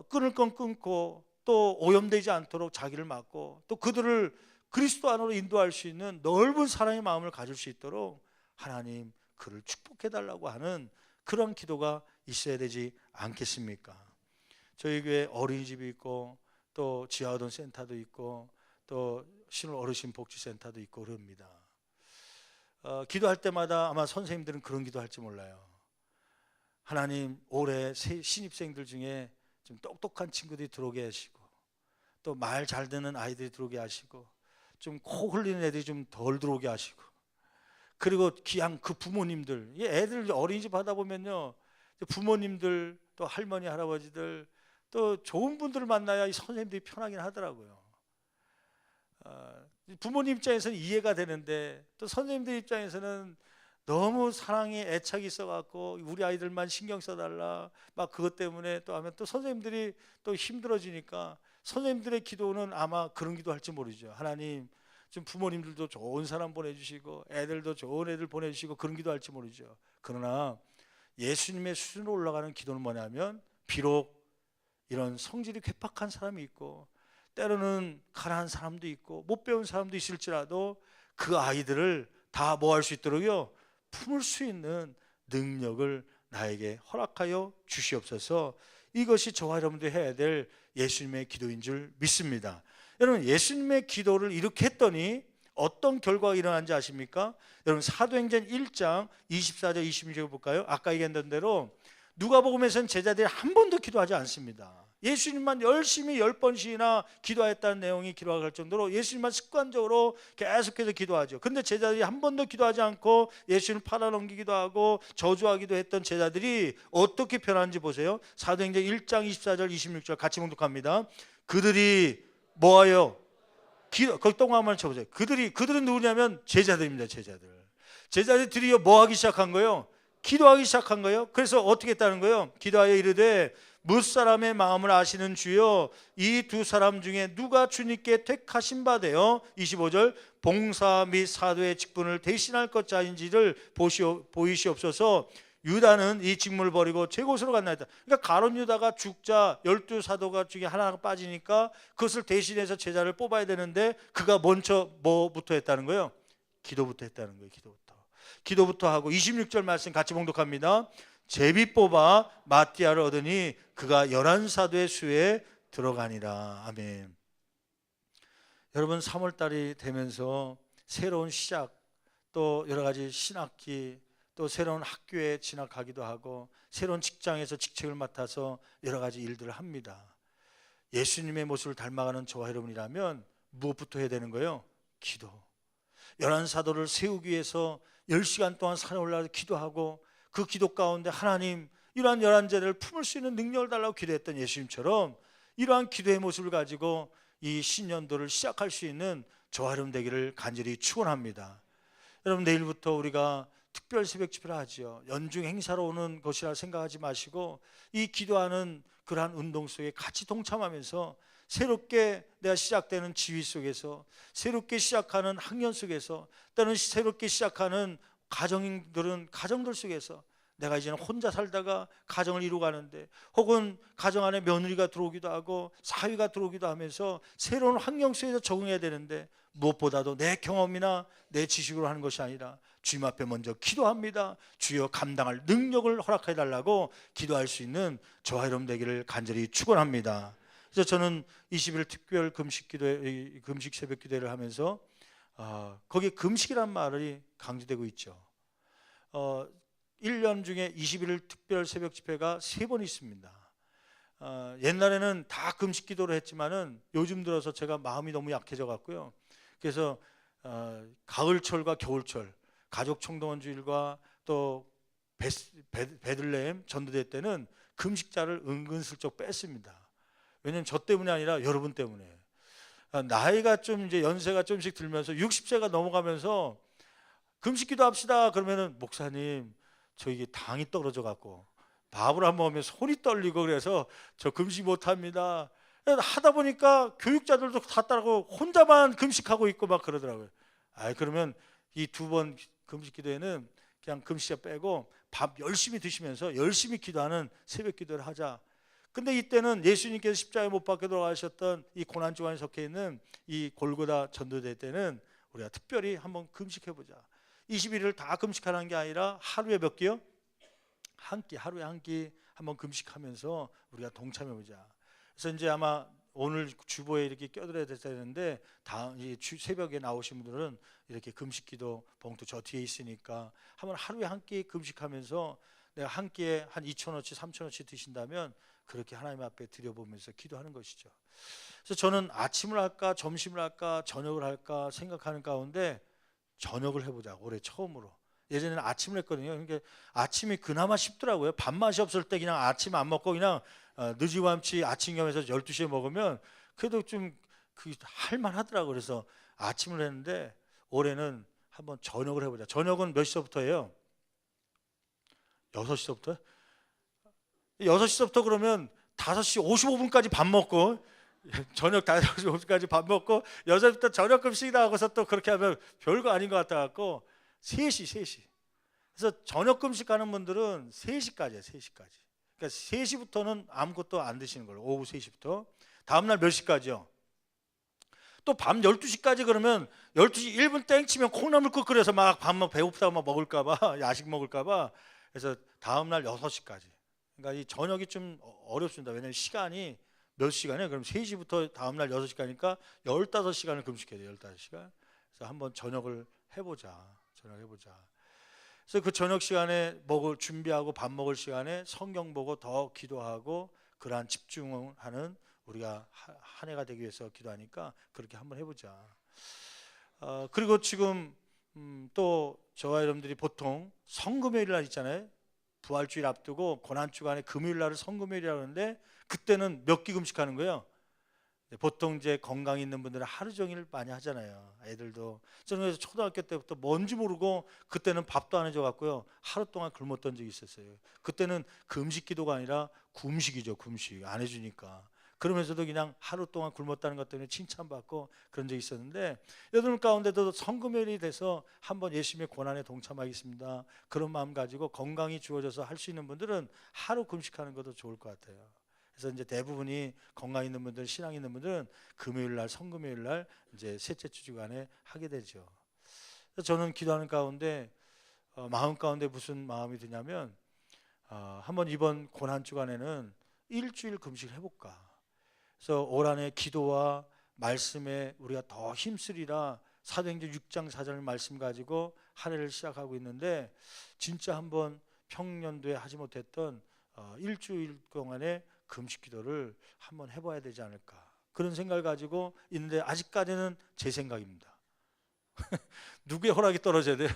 끊을 건 끊고 또 오염되지 않도록 자기를 막고 또 그들을 그리스도 안으로 인도할 수 있는 넓은 사랑의 마음을 가질 수 있도록 하나님 그를 축복해달라고 하는 그런 기도가 있어야 되지 않겠습니까? 저희 교회 어린이집이 있고 또 지하어던 센터도 있고 또 신월 어르신 복지센터도 있고 그럽니다. 기도할 때마다 아마 선생님들은 그런 기도할지 몰라요. 하나님 올해 신입생들 중에 좀 똑똑한 친구들이 들어오게 하시고 또 말 잘 듣는 아이들이 들어오게 하시고 좀 코 흘리는 애들이 좀 덜 들어오게 하시고, 그리고 그냥 그 부모님들, 애들 어린이집 하다 보면요 부모님들 또 할머니 할아버지들 또 좋은 분들을 만나야 이 선생님들이 편하긴 하더라고요. 부모님 입장에서는 이해가 되는데 또 선생님들 입장에서는 너무 사랑에 애착이 있어갖고 우리 아이들만 신경 써달라 막 그것 때문에 또 하면 또 선생님들이 또 힘들어지니까 선생님들의 기도는 아마 그런 기도 할지 모르죠. 하나님 좀 부모님들도 좋은 사람 보내주시고 애들도 좋은 애들 보내주시고 그런 기도 할지 모르죠. 그러나 예수님의 수준으로 올라가는 기도는 뭐냐면, 비록 이런 성질이 괴팍한 사람이 있고 때로는 가난한 사람도 있고 못 배운 사람도 있을지라도 그 아이들을 다 뭐 할 수 있도록요 품을 수 있는 능력을 나에게 허락하여 주시옵소서. 이것이 저와 여러분들이 해야 될 예수님의 기도인 줄 믿습니다. 여러분 예수님의 기도를 이렇게 했더니 어떤 결과가 일어난지 아십니까? 여러분 사도행전 1장 24절 26절 볼까요? 아까 얘기했던 대로 누가복음에서는 제자들이 한 번도 기도하지 않습니다. 예수님만 열심히 10번씩이나 기도했다는 내용이 기록할 가 정도로 예수님만 습관적으로 계속해서 기도하죠. 근데 제자들이 한 번도 기도하지 않고 예수님을 팔아넘기기도 하고 저주하기도 했던 제자들이 어떻게 변하는지 보세요. 사도행전 1장 24절 26절 같이 봉독합니다. 그들이 뭐하여 거기 동그라미 쳐보세요. 그들은 누구냐면 제자들입니다. 제자들이 뭐 하기 시작한 거예요? 기도하기 시작한 거예요. 그래서 어떻게 했다는 거예요? 기도하여 이르되 무사람의 마음을 아시는 주여, 이 두 사람 중에 누가 주님께 택하신 바 되어 25절 봉사 및 사도의 직분을 대신할 것자인지를 보이시옵소서. 유다는 이 직무를 버리고 제 곳으로 갔나이다. 그러니까 가룟 유다가 죽자 12사도가 중에 하나가 빠지니까 그것을 대신해서 제자를 뽑아야 되는데 그가 먼저 뭐부터 했다는 거예요? 기도부터 했다는 거예요. 기도부터 하고 26절 말씀 같이 봉독합니다. 제비 뽑아 마띠아를 얻으니 그가 11사도의 수에 들어가니라. 아멘. 여러분 3월달이 되면서 새로운 시작, 또 여러 가지 신학기, 또 새로운 학교에 진학하기도 하고 새로운 직장에서 직책을 맡아서 여러 가지 일들을 합니다. 예수님의 모습을 닮아가는 저와 여러분이라면 무엇부터 해야 되는 거예요? 기도. 11사도를 세우기 위해서 10시간 동안 산에 올라가서 기도하고 그 기도 가운데 하나님 이러한 11제자를 품을 수 있는 능력을 달라고 기도했던 예수님처럼 이러한 기도의 모습을 가지고 이 신년도를 시작할 수 있는 저와 여러분 되기를 간절히 축원합니다. 여러분 내일부터 우리가 특별 새벽 집회를 하지요. 연중 행사로 오는 것이라 생각하지 마시고 이 기도하는 그러한 운동 속에 같이 동참하면서 새롭게 내가 시작되는 지위 속에서, 새롭게 시작하는 학년 속에서, 또는 새롭게 시작하는 가정들 속에서 내가 이제는 혼자 살다가 가정을 이루어가는데, 혹은 가정 안에 며느리가 들어오기도 하고 사위가 들어오기도 하면서 새로운 환경 속에서 적응해야 되는데 무엇보다도 내 경험이나 내 지식으로 하는 것이 아니라 주님 앞에 먼저 기도합니다. 주여 감당할 능력을 허락해 달라고 기도할 수 있는 저와 여러분 되기를 간절히 축원합니다. 그래서 저는 20일 특별 금식 기도회, 금식 새벽 기도회를 하면서 거기에 금식이란 말이 강조되고 있죠. 1년 중에 21일 특별 새벽 집회가 3번 있습니다. 옛날에는 다 금식 기도를 했지만은 요즘 들어서 제가 마음이 너무 약해져 갖고요. 그래서 가을철과 겨울철 가족 총동원 주일과 또 베들레헴 전도대 때는 금식자를 은근슬쩍 뺐습니다. 왜냐하면 저 때문이 아니라 여러분 때문에. 나이가 좀 이제 연세가 좀씩 들면서 60세가 넘어가면서 금식기도 합시다 그러면은 목사님 저 이게 당이 떨어져 갖고 밥을 한번 먹으면 손이 떨리고 그래서 저 금식 못합니다. 하다 보니까 교육자들도 다 따라고 혼자만 금식하고 있고 막 그러더라고요. 그러면 이 2번 금식기도에는 그냥 금식자 빼고 밥 열심히 드시면서 열심히 기도하는 새벽 기도를 하자. 근데 이때는 예수님께서 십자가에 못 박혀 돌아가셨던 이 고난주간에 속해 있는 이 골고다 전도대 때는 우리가 특별히 한번 금식해보자. 21일을 다 금식하는 게 아니라 하루에 몇 끼요? 한 끼, 하루에 한 끼 한번 금식하면서 우리가 동참해보자. 그래서 이제 아마 오늘 주보에 이렇게 껴들어야 되는데 다음 새벽에 나오신 분들은 이렇게 금식기도 봉투 저 뒤에 있으니까 한번 하루에 한 끼 금식하면서 내가 한 끼에 한 2,000원치 3,000원치 드신다면 그렇게 하나님 앞에 드려보면서 기도하는 것이죠. 그래서 저는 아침을 할까 점심을 할까 저녁을 할까 생각하는 가운데 저녁을 해보자. 올해 처음으로. 예전에는 아침을 했거든요. 그러니까 아침이 그나마 쉽더라고요. 밥맛이 없을 때 그냥 아침 안 먹고 그냥 늦지맘치 아침 겸해서 12시에 먹으면 그래도 좀 할만 하더라고요. 그래서 아침을 했는데 올해는 한번 저녁을 해보자. 저녁은 몇 시서부터예요? 6시서부터? 6시서부터 그러면 5시 55분까지 밥 먹고 저녁 5시 55분까지 밥 먹고 6시부터 저녁 금식이다 하고서 또 그렇게 하면 별거 아닌 것 같아갖고 3시 그래서 저녁 금식하는 분들은 3시까지예요. 3시까지. 그러니까 3시부터는 아무것도 안 드시는 걸로. 오후 3시부터 다음날 몇 시까지요? 또 밤 12시까지 그러면 12시 1분 땡 치면 콩나물국 끓여서 막 밥 배고프다고 막 먹을까 봐 야식 먹을까 봐 그래서 다음날 6시까지. 그러니까 이 저녁이 좀 어렵습니다. 왜냐하면 시간이 몇 시간이에요? 그럼 3시부터 다음날 6시까지니까 15시간을 금식해야 돼요. 15시간. 그래서 한번 저녁을 해보자. 그래서 그 저녁 시간에 준비하고 밥 먹을 시간에 성경 보고 더 기도하고 그러한 집중하는 우리가 한 해가 되기 위해서 기도하니까 그렇게 한번 해보자. 그리고 지금 또 저와 여러분들이 보통 성금요일 날 있잖아요. 부활주일 앞두고 고난주간에 금요일 날을 성금요일이라고 하는데 그때는 몇 끼 금식하는 거예요? 보통 이제 건강 있는 분들은 하루 종일 많이 하잖아요. 애들도 저는 그래서 초등학교 때부터 뭔지 모르고 그때는 밥도 안 해줘 갖고요 하루 동안 굶었던 적이 있었어요. 그때는 금식 기도가 아니라 굶식이죠. 금식 안 해주니까. 그러면서도 그냥 하루 동안 굶었다는 것 때문에 칭찬받고 그런 적이 있었는데 여러분 가운데도 성금요일이 돼서 한번 예수님의 고난에 동참하겠습니다. 그런 마음 가지고 건강이 주어져서 할 수 있는 분들은 하루 금식하는 것도 좋을 것 같아요. 그래서 이제 대부분이 건강 있는 분들, 신앙 있는 분들은 금요일 날, 성금요일 날 이제 셋째 주간에 하게 되죠. 그래서 저는 기도하는 가운데 마음 가운데 무슨 마음이 드냐면 한번 이번 고난 주간에는 일주일 금식을 해볼까. 그래서 올 한해 기도와 말씀에 우리가 더 힘쓰리라 사도행전 6장 4절 말씀 가지고 한 해를 시작하고 있는데 진짜 한번 평년도에 하지 못했던 일주일 동안의 금식 기도를 한번 해봐야 되지 않을까 그런 생각을 가지고 있는데 아직까지는 제 생각입니다. 누구의 허락이 떨어져야 돼요?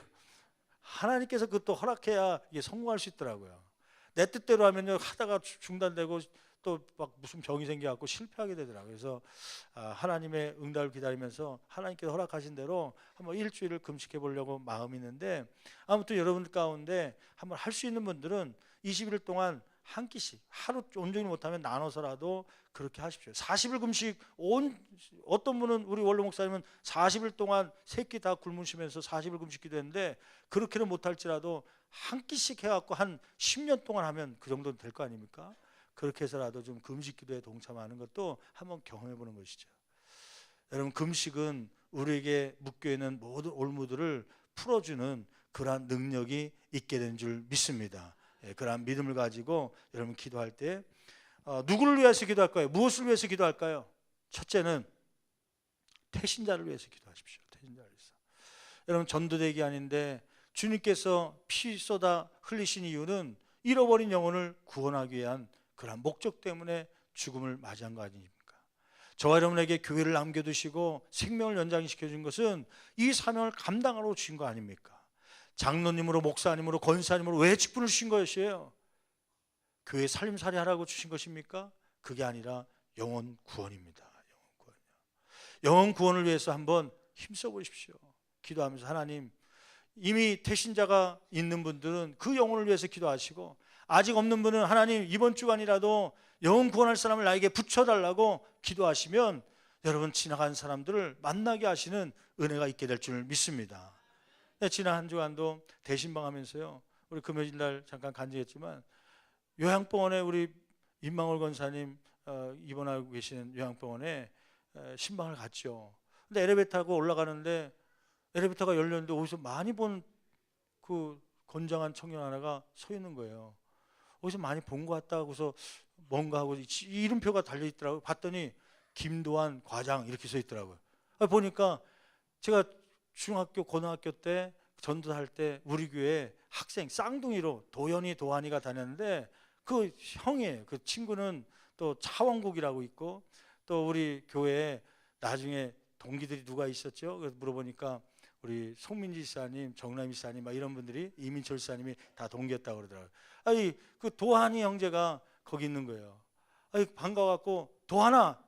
하나님께서 그것도 허락해야 이게 성공할 수 있더라고요. 내 뜻대로 하면요 하다가 중단되고 또 막 무슨 병이 생겨갖고 실패하게 되더라고요. 그래서 하나님의 응답을 기다리면서 하나님께서 허락하신 대로 한번 일주일을 금식해 보려고 마음이 있는데 아무튼 여러분 가운데 한번 할 수 있는 분들은 21일 동안 한 끼씩 하루 온전히 못하면 나눠서라도 그렇게 하십시오. 40일 금식 어떤 분은 우리 원로 목사님은 40일 동안 세 끼 다 굶으시면서 40일 금식 기도했는데 그렇게는 못할지라도 한 끼씩 해갖고 한 10년 동안 하면 그 정도는 될 거 아닙니까? 그렇게 해서라도 좀 금식 기도에 동참하는 것도 한번 경험해 보는 것이죠. 여러분 금식은 우리에게 묶여 있는 모든 올무들을 풀어주는 그러한 능력이 있게 된 줄 믿습니다. 그러한 믿음을 가지고 여러분 기도할 때 누구를 위해서 기도할까요? 무엇을 위해서 기도할까요? 첫째는 태신자를 위해서 기도하십시오. 태신자를 위해서. 여러분 전도대기 아닌데 주님께서 피 쏟아 흘리신 이유는 잃어버린 영혼을 구원하기 위한 그러한 목적 때문에 죽음을 맞이한 거 아닙니까? 저와 여러분에게 교회를 남겨두시고 생명을 연장시켜 준 것은 이 사명을 감당하러 주신 거 아닙니까? 장로님으로 목사님으로 권사님으로 왜 직분을 주신 것이에요? 교회 살림살이 하라고 주신 것입니까? 그게 아니라 영혼 구원입니다. 영혼 구원을 위해서 한번 힘써 보십시오. 기도하면서 하나님, 이미 태신자가 있는 분들은 그 영혼을 위해서 기도하시고, 아직 없는 분은 하나님 이번 주간이라도 영혼 구원할 사람을 나에게 붙여달라고 기도하시면 여러분 지나간 사람들을 만나게 하시는 은혜가 있게 될 줄 믿습니다. 지난 한 주간도 대신방 하면서요, 우리 금요일 날 잠깐 간증했지만 요양병원에 우리 임망월 권사님 입원하고 계시는 요양병원에 신방을 갔죠. 근데 엘리베이터 타고 올라가는데 엘리베이터가 열렸는데 어디서 많이 본 그 건장한 청년 하나가 서 있는 거예요. 어디서 많이 본 것 같다 하고서 뭔가 하고 이름표가 달려 있더라고요. 봤더니 김도환 과장 이렇게 써 있더라고요. 보니까 제가 중학교 고등학교 때 전도할 때 우리 교회 학생 쌍둥이로 도연이 도환이가 다녔는데 그 형이에요. 그 친구는 또 차원국이라고 있고, 또 우리 교회에 나중에 동기들이 누가 있었죠? 그래서 물어보니까 우리 송민지 지사님, 정남희 지사님 막 이런 분들이, 이민철 지사님이 다 동기였다고 그러더라고요. 아니 그 도환이 형제가 거기 있는 거예요. 아니 반가워갖고 도환아,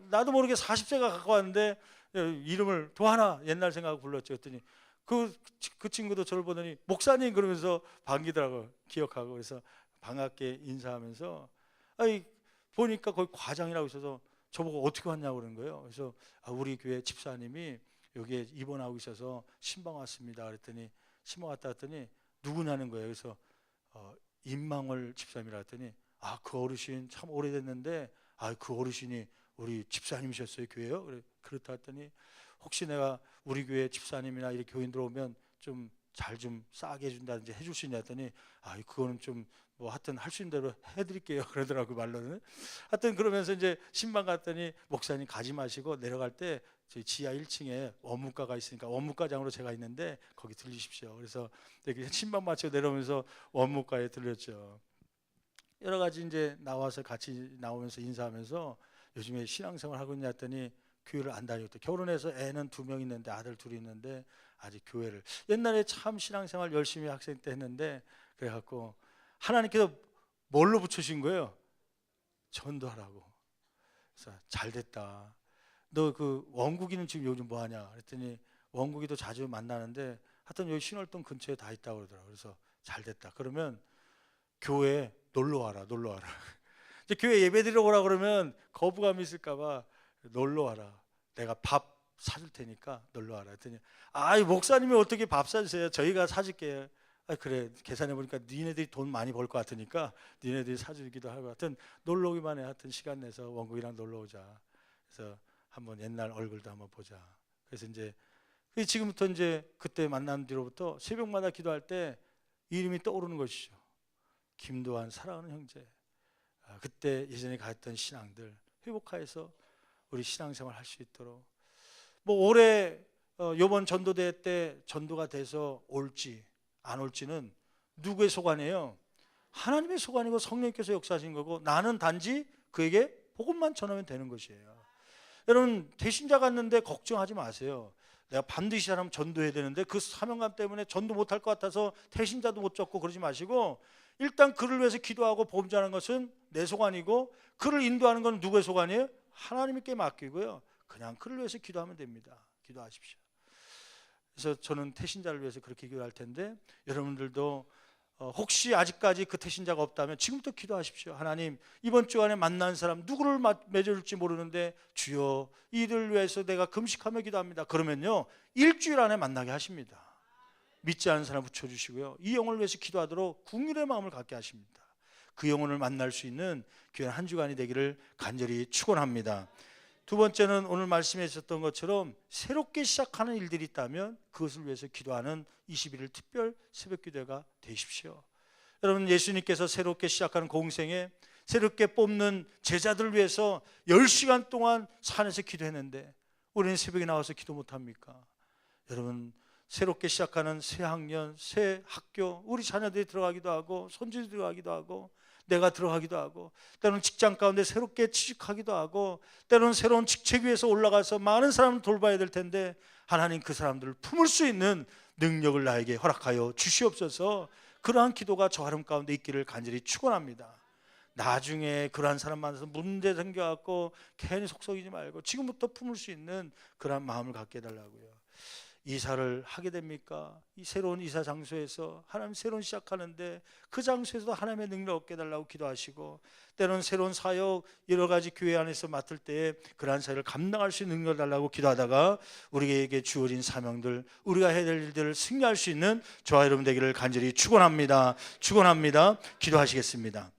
나도 모르게 40세가 가까웠는데 이름을 도환아 옛날 생각하고 불렀죠. 그랬더니 그 친구도 저를 보더니 목사님 그러면서 반기더라고요. 기억하고. 그래서 반갑게 인사하면서 아니 보니까 거기 과장이라고 있어서 저보고 어떻게 왔냐고 그러는 거예요. 그래서 우리 교회 집사님이 여기에 입원하고 있어서 신방 왔습니다. 그랬더니 신방 왔다 했더니 누구냐는 거예요. 그래서 임망월 집사님이라 했더니 그 어르신 참 오래됐는데 그 어르신이 우리 집사님이셨어요 교회요? 그렇다 했더니 혹시 내가 우리 교회 집사님이나 이렇게 교인들 오면 좀 잘 좀 싸게 해준다든지 해줄 수 있냐 했더니 그거는 좀 뭐 하여튼 할 수 있는 대로 해드릴게요 그러더라고 말로는. 하여튼 그러면서 이제 신방 갔더니 목사님 가지 마시고 내려갈 때 저희 지하 1층에 원무과가 있으니까 원무과장으로 제가 있는데 거기 들리십시오. 그래서 신방 마치고 내려오면서 원무과에 들렸죠. 여러 가지 이제 나와서 같이 나오면서 인사하면서 요즘에 신앙생활 하고 있냐 했더니 교회를 안 다녔대. 결혼해서 애는 2명 있는데 아들 2이 있는데 아직 교회를, 옛날에 참 신앙생활 열심히 학생 때 했는데 그래갖고 하나님께서 뭘로 붙여주신 거예요? 전도하라고. 그래서 잘 됐다. 너 그 원국이는 지금 요즘 뭐 하냐? 그랬더니 원국이도 자주 만나는데 하여튼 여기 신월동 근처에 다 있다고 그러더라고요. 그래서 잘 됐다. 그러면 교회에 놀러 와라. 이제 교회 예배 드리러 오라 그러면 거부감이 있을까봐 놀러 와라. 내가 밥 사줄 테니까 놀러 와라. 했더니 목사님이 어떻게 밥 사주세요? 저희가 사줄게요. 그래 계산해 보니까 니네들이 돈 많이 벌 것 같으니까 니네들이 사주기도 하고, 하여튼 놀러 오기만 해. 하여튼 시간 내서 원국이랑 놀러 오자. 그래서 한번 옛날 얼굴도 한번 보자. 그래서 이제 지금부터 이제 그때 만난 뒤로부터 새벽마다 기도할 때 이름이 떠오르는 것이죠. 김도환 사랑하는 형제. 그때 예전에 갔던 신앙들 회복하여서 우리 신앙생활 할 수 있도록, 뭐 올해 이번 전도대 때 전도가 돼서 올지 안 올지는 누구의 소관이에요? 하나님의 소관이고 성령께서 역사하신 거고, 나는 단지 그에게 복음만 전하면 되는 것이에요. 여러분 대신자 갔는데 걱정하지 마세요. 내가 반드시 사람 전도해야 되는데 그 사명감 때문에 전도 못할 것 같아서 태신자도 못 잡고 그러지 마시고, 일단 그를 위해서 기도하고 복음 전하는 것은 내 소관이고, 그를 인도하는 건 누구의 소관이에요? 하나님께 맡기고요. 그냥 그를 위해서 기도하면 됩니다. 기도하십시오. 그래서 저는 태신자를 위해서 그렇게 기도할 텐데, 여러분들도 혹시 아직까지 그 태신자가 없다면 지금부터 기도하십시오. 하나님, 이번 주간에 만난 사람 누구를 맺어줄지 모르는데 주여 이를 위해서 내가 금식하며 기도합니다. 그러면요 일주일 안에 만나게 하십니다. 믿지 않는 사람 붙여주시고요, 이 영혼을 위해서 기도하도록 국민의 마음을 갖게 하십니다. 그 영혼을 만날 수 있는 귀한 한 주간이 되기를 간절히 축원합니다. 두 번째는 오늘 말씀해 주셨던 것처럼 새롭게 시작하는 일들이 있다면 그것을 위해서 기도하는 21일 특별 새벽기도가 되십시오. 여러분, 예수님께서 새롭게 시작하는 공생에 새롭게 뽑는 제자들을 위해서 10시간 동안 산에서 기도했는데 우리는 새벽에 나와서 기도 못합니까? 여러분, 새롭게 시작하는 새 학년, 새 학교, 우리 자녀들이 들어가기도 하고 손주들이 들어가기도 하고 내가 들어가기도 하고, 때로는 직장 가운데 새롭게 취직하기도 하고, 때로는 새로운 직책 위에서 올라가서 많은 사람을 돌봐야 될 텐데 하나님 그 사람들을 품을 수 있는 능력을 나에게 허락하여 주시옵소서. 그러한 기도가 저 하름 가운데 있기를 간절히 축원합니다. 나중에 그러한 사람 만나서 문제 생겨갖고 괜히 속썩이지 말고 지금부터 품을 수 있는 그러한 마음을 갖게 해달라고요. 이사를 하게 됩니까? 이 새로운 이사 장소에서 하나님 새로운 시작하는데 그 장소에서도 하나님의 능력 얻게 해달라고 기도하시고, 때로는 새로운 사역 여러 가지 교회 안에서 맡을 때에 그러한 사역을 감당할 수 있는 능력을 달라고 기도하다가 우리에게 주어진 사명들, 우리가 해야 될 일들을 승리할 수 있는 저와 여러분 되기를 간절히 축원합니다. 축원합니다. 기도하시겠습니다.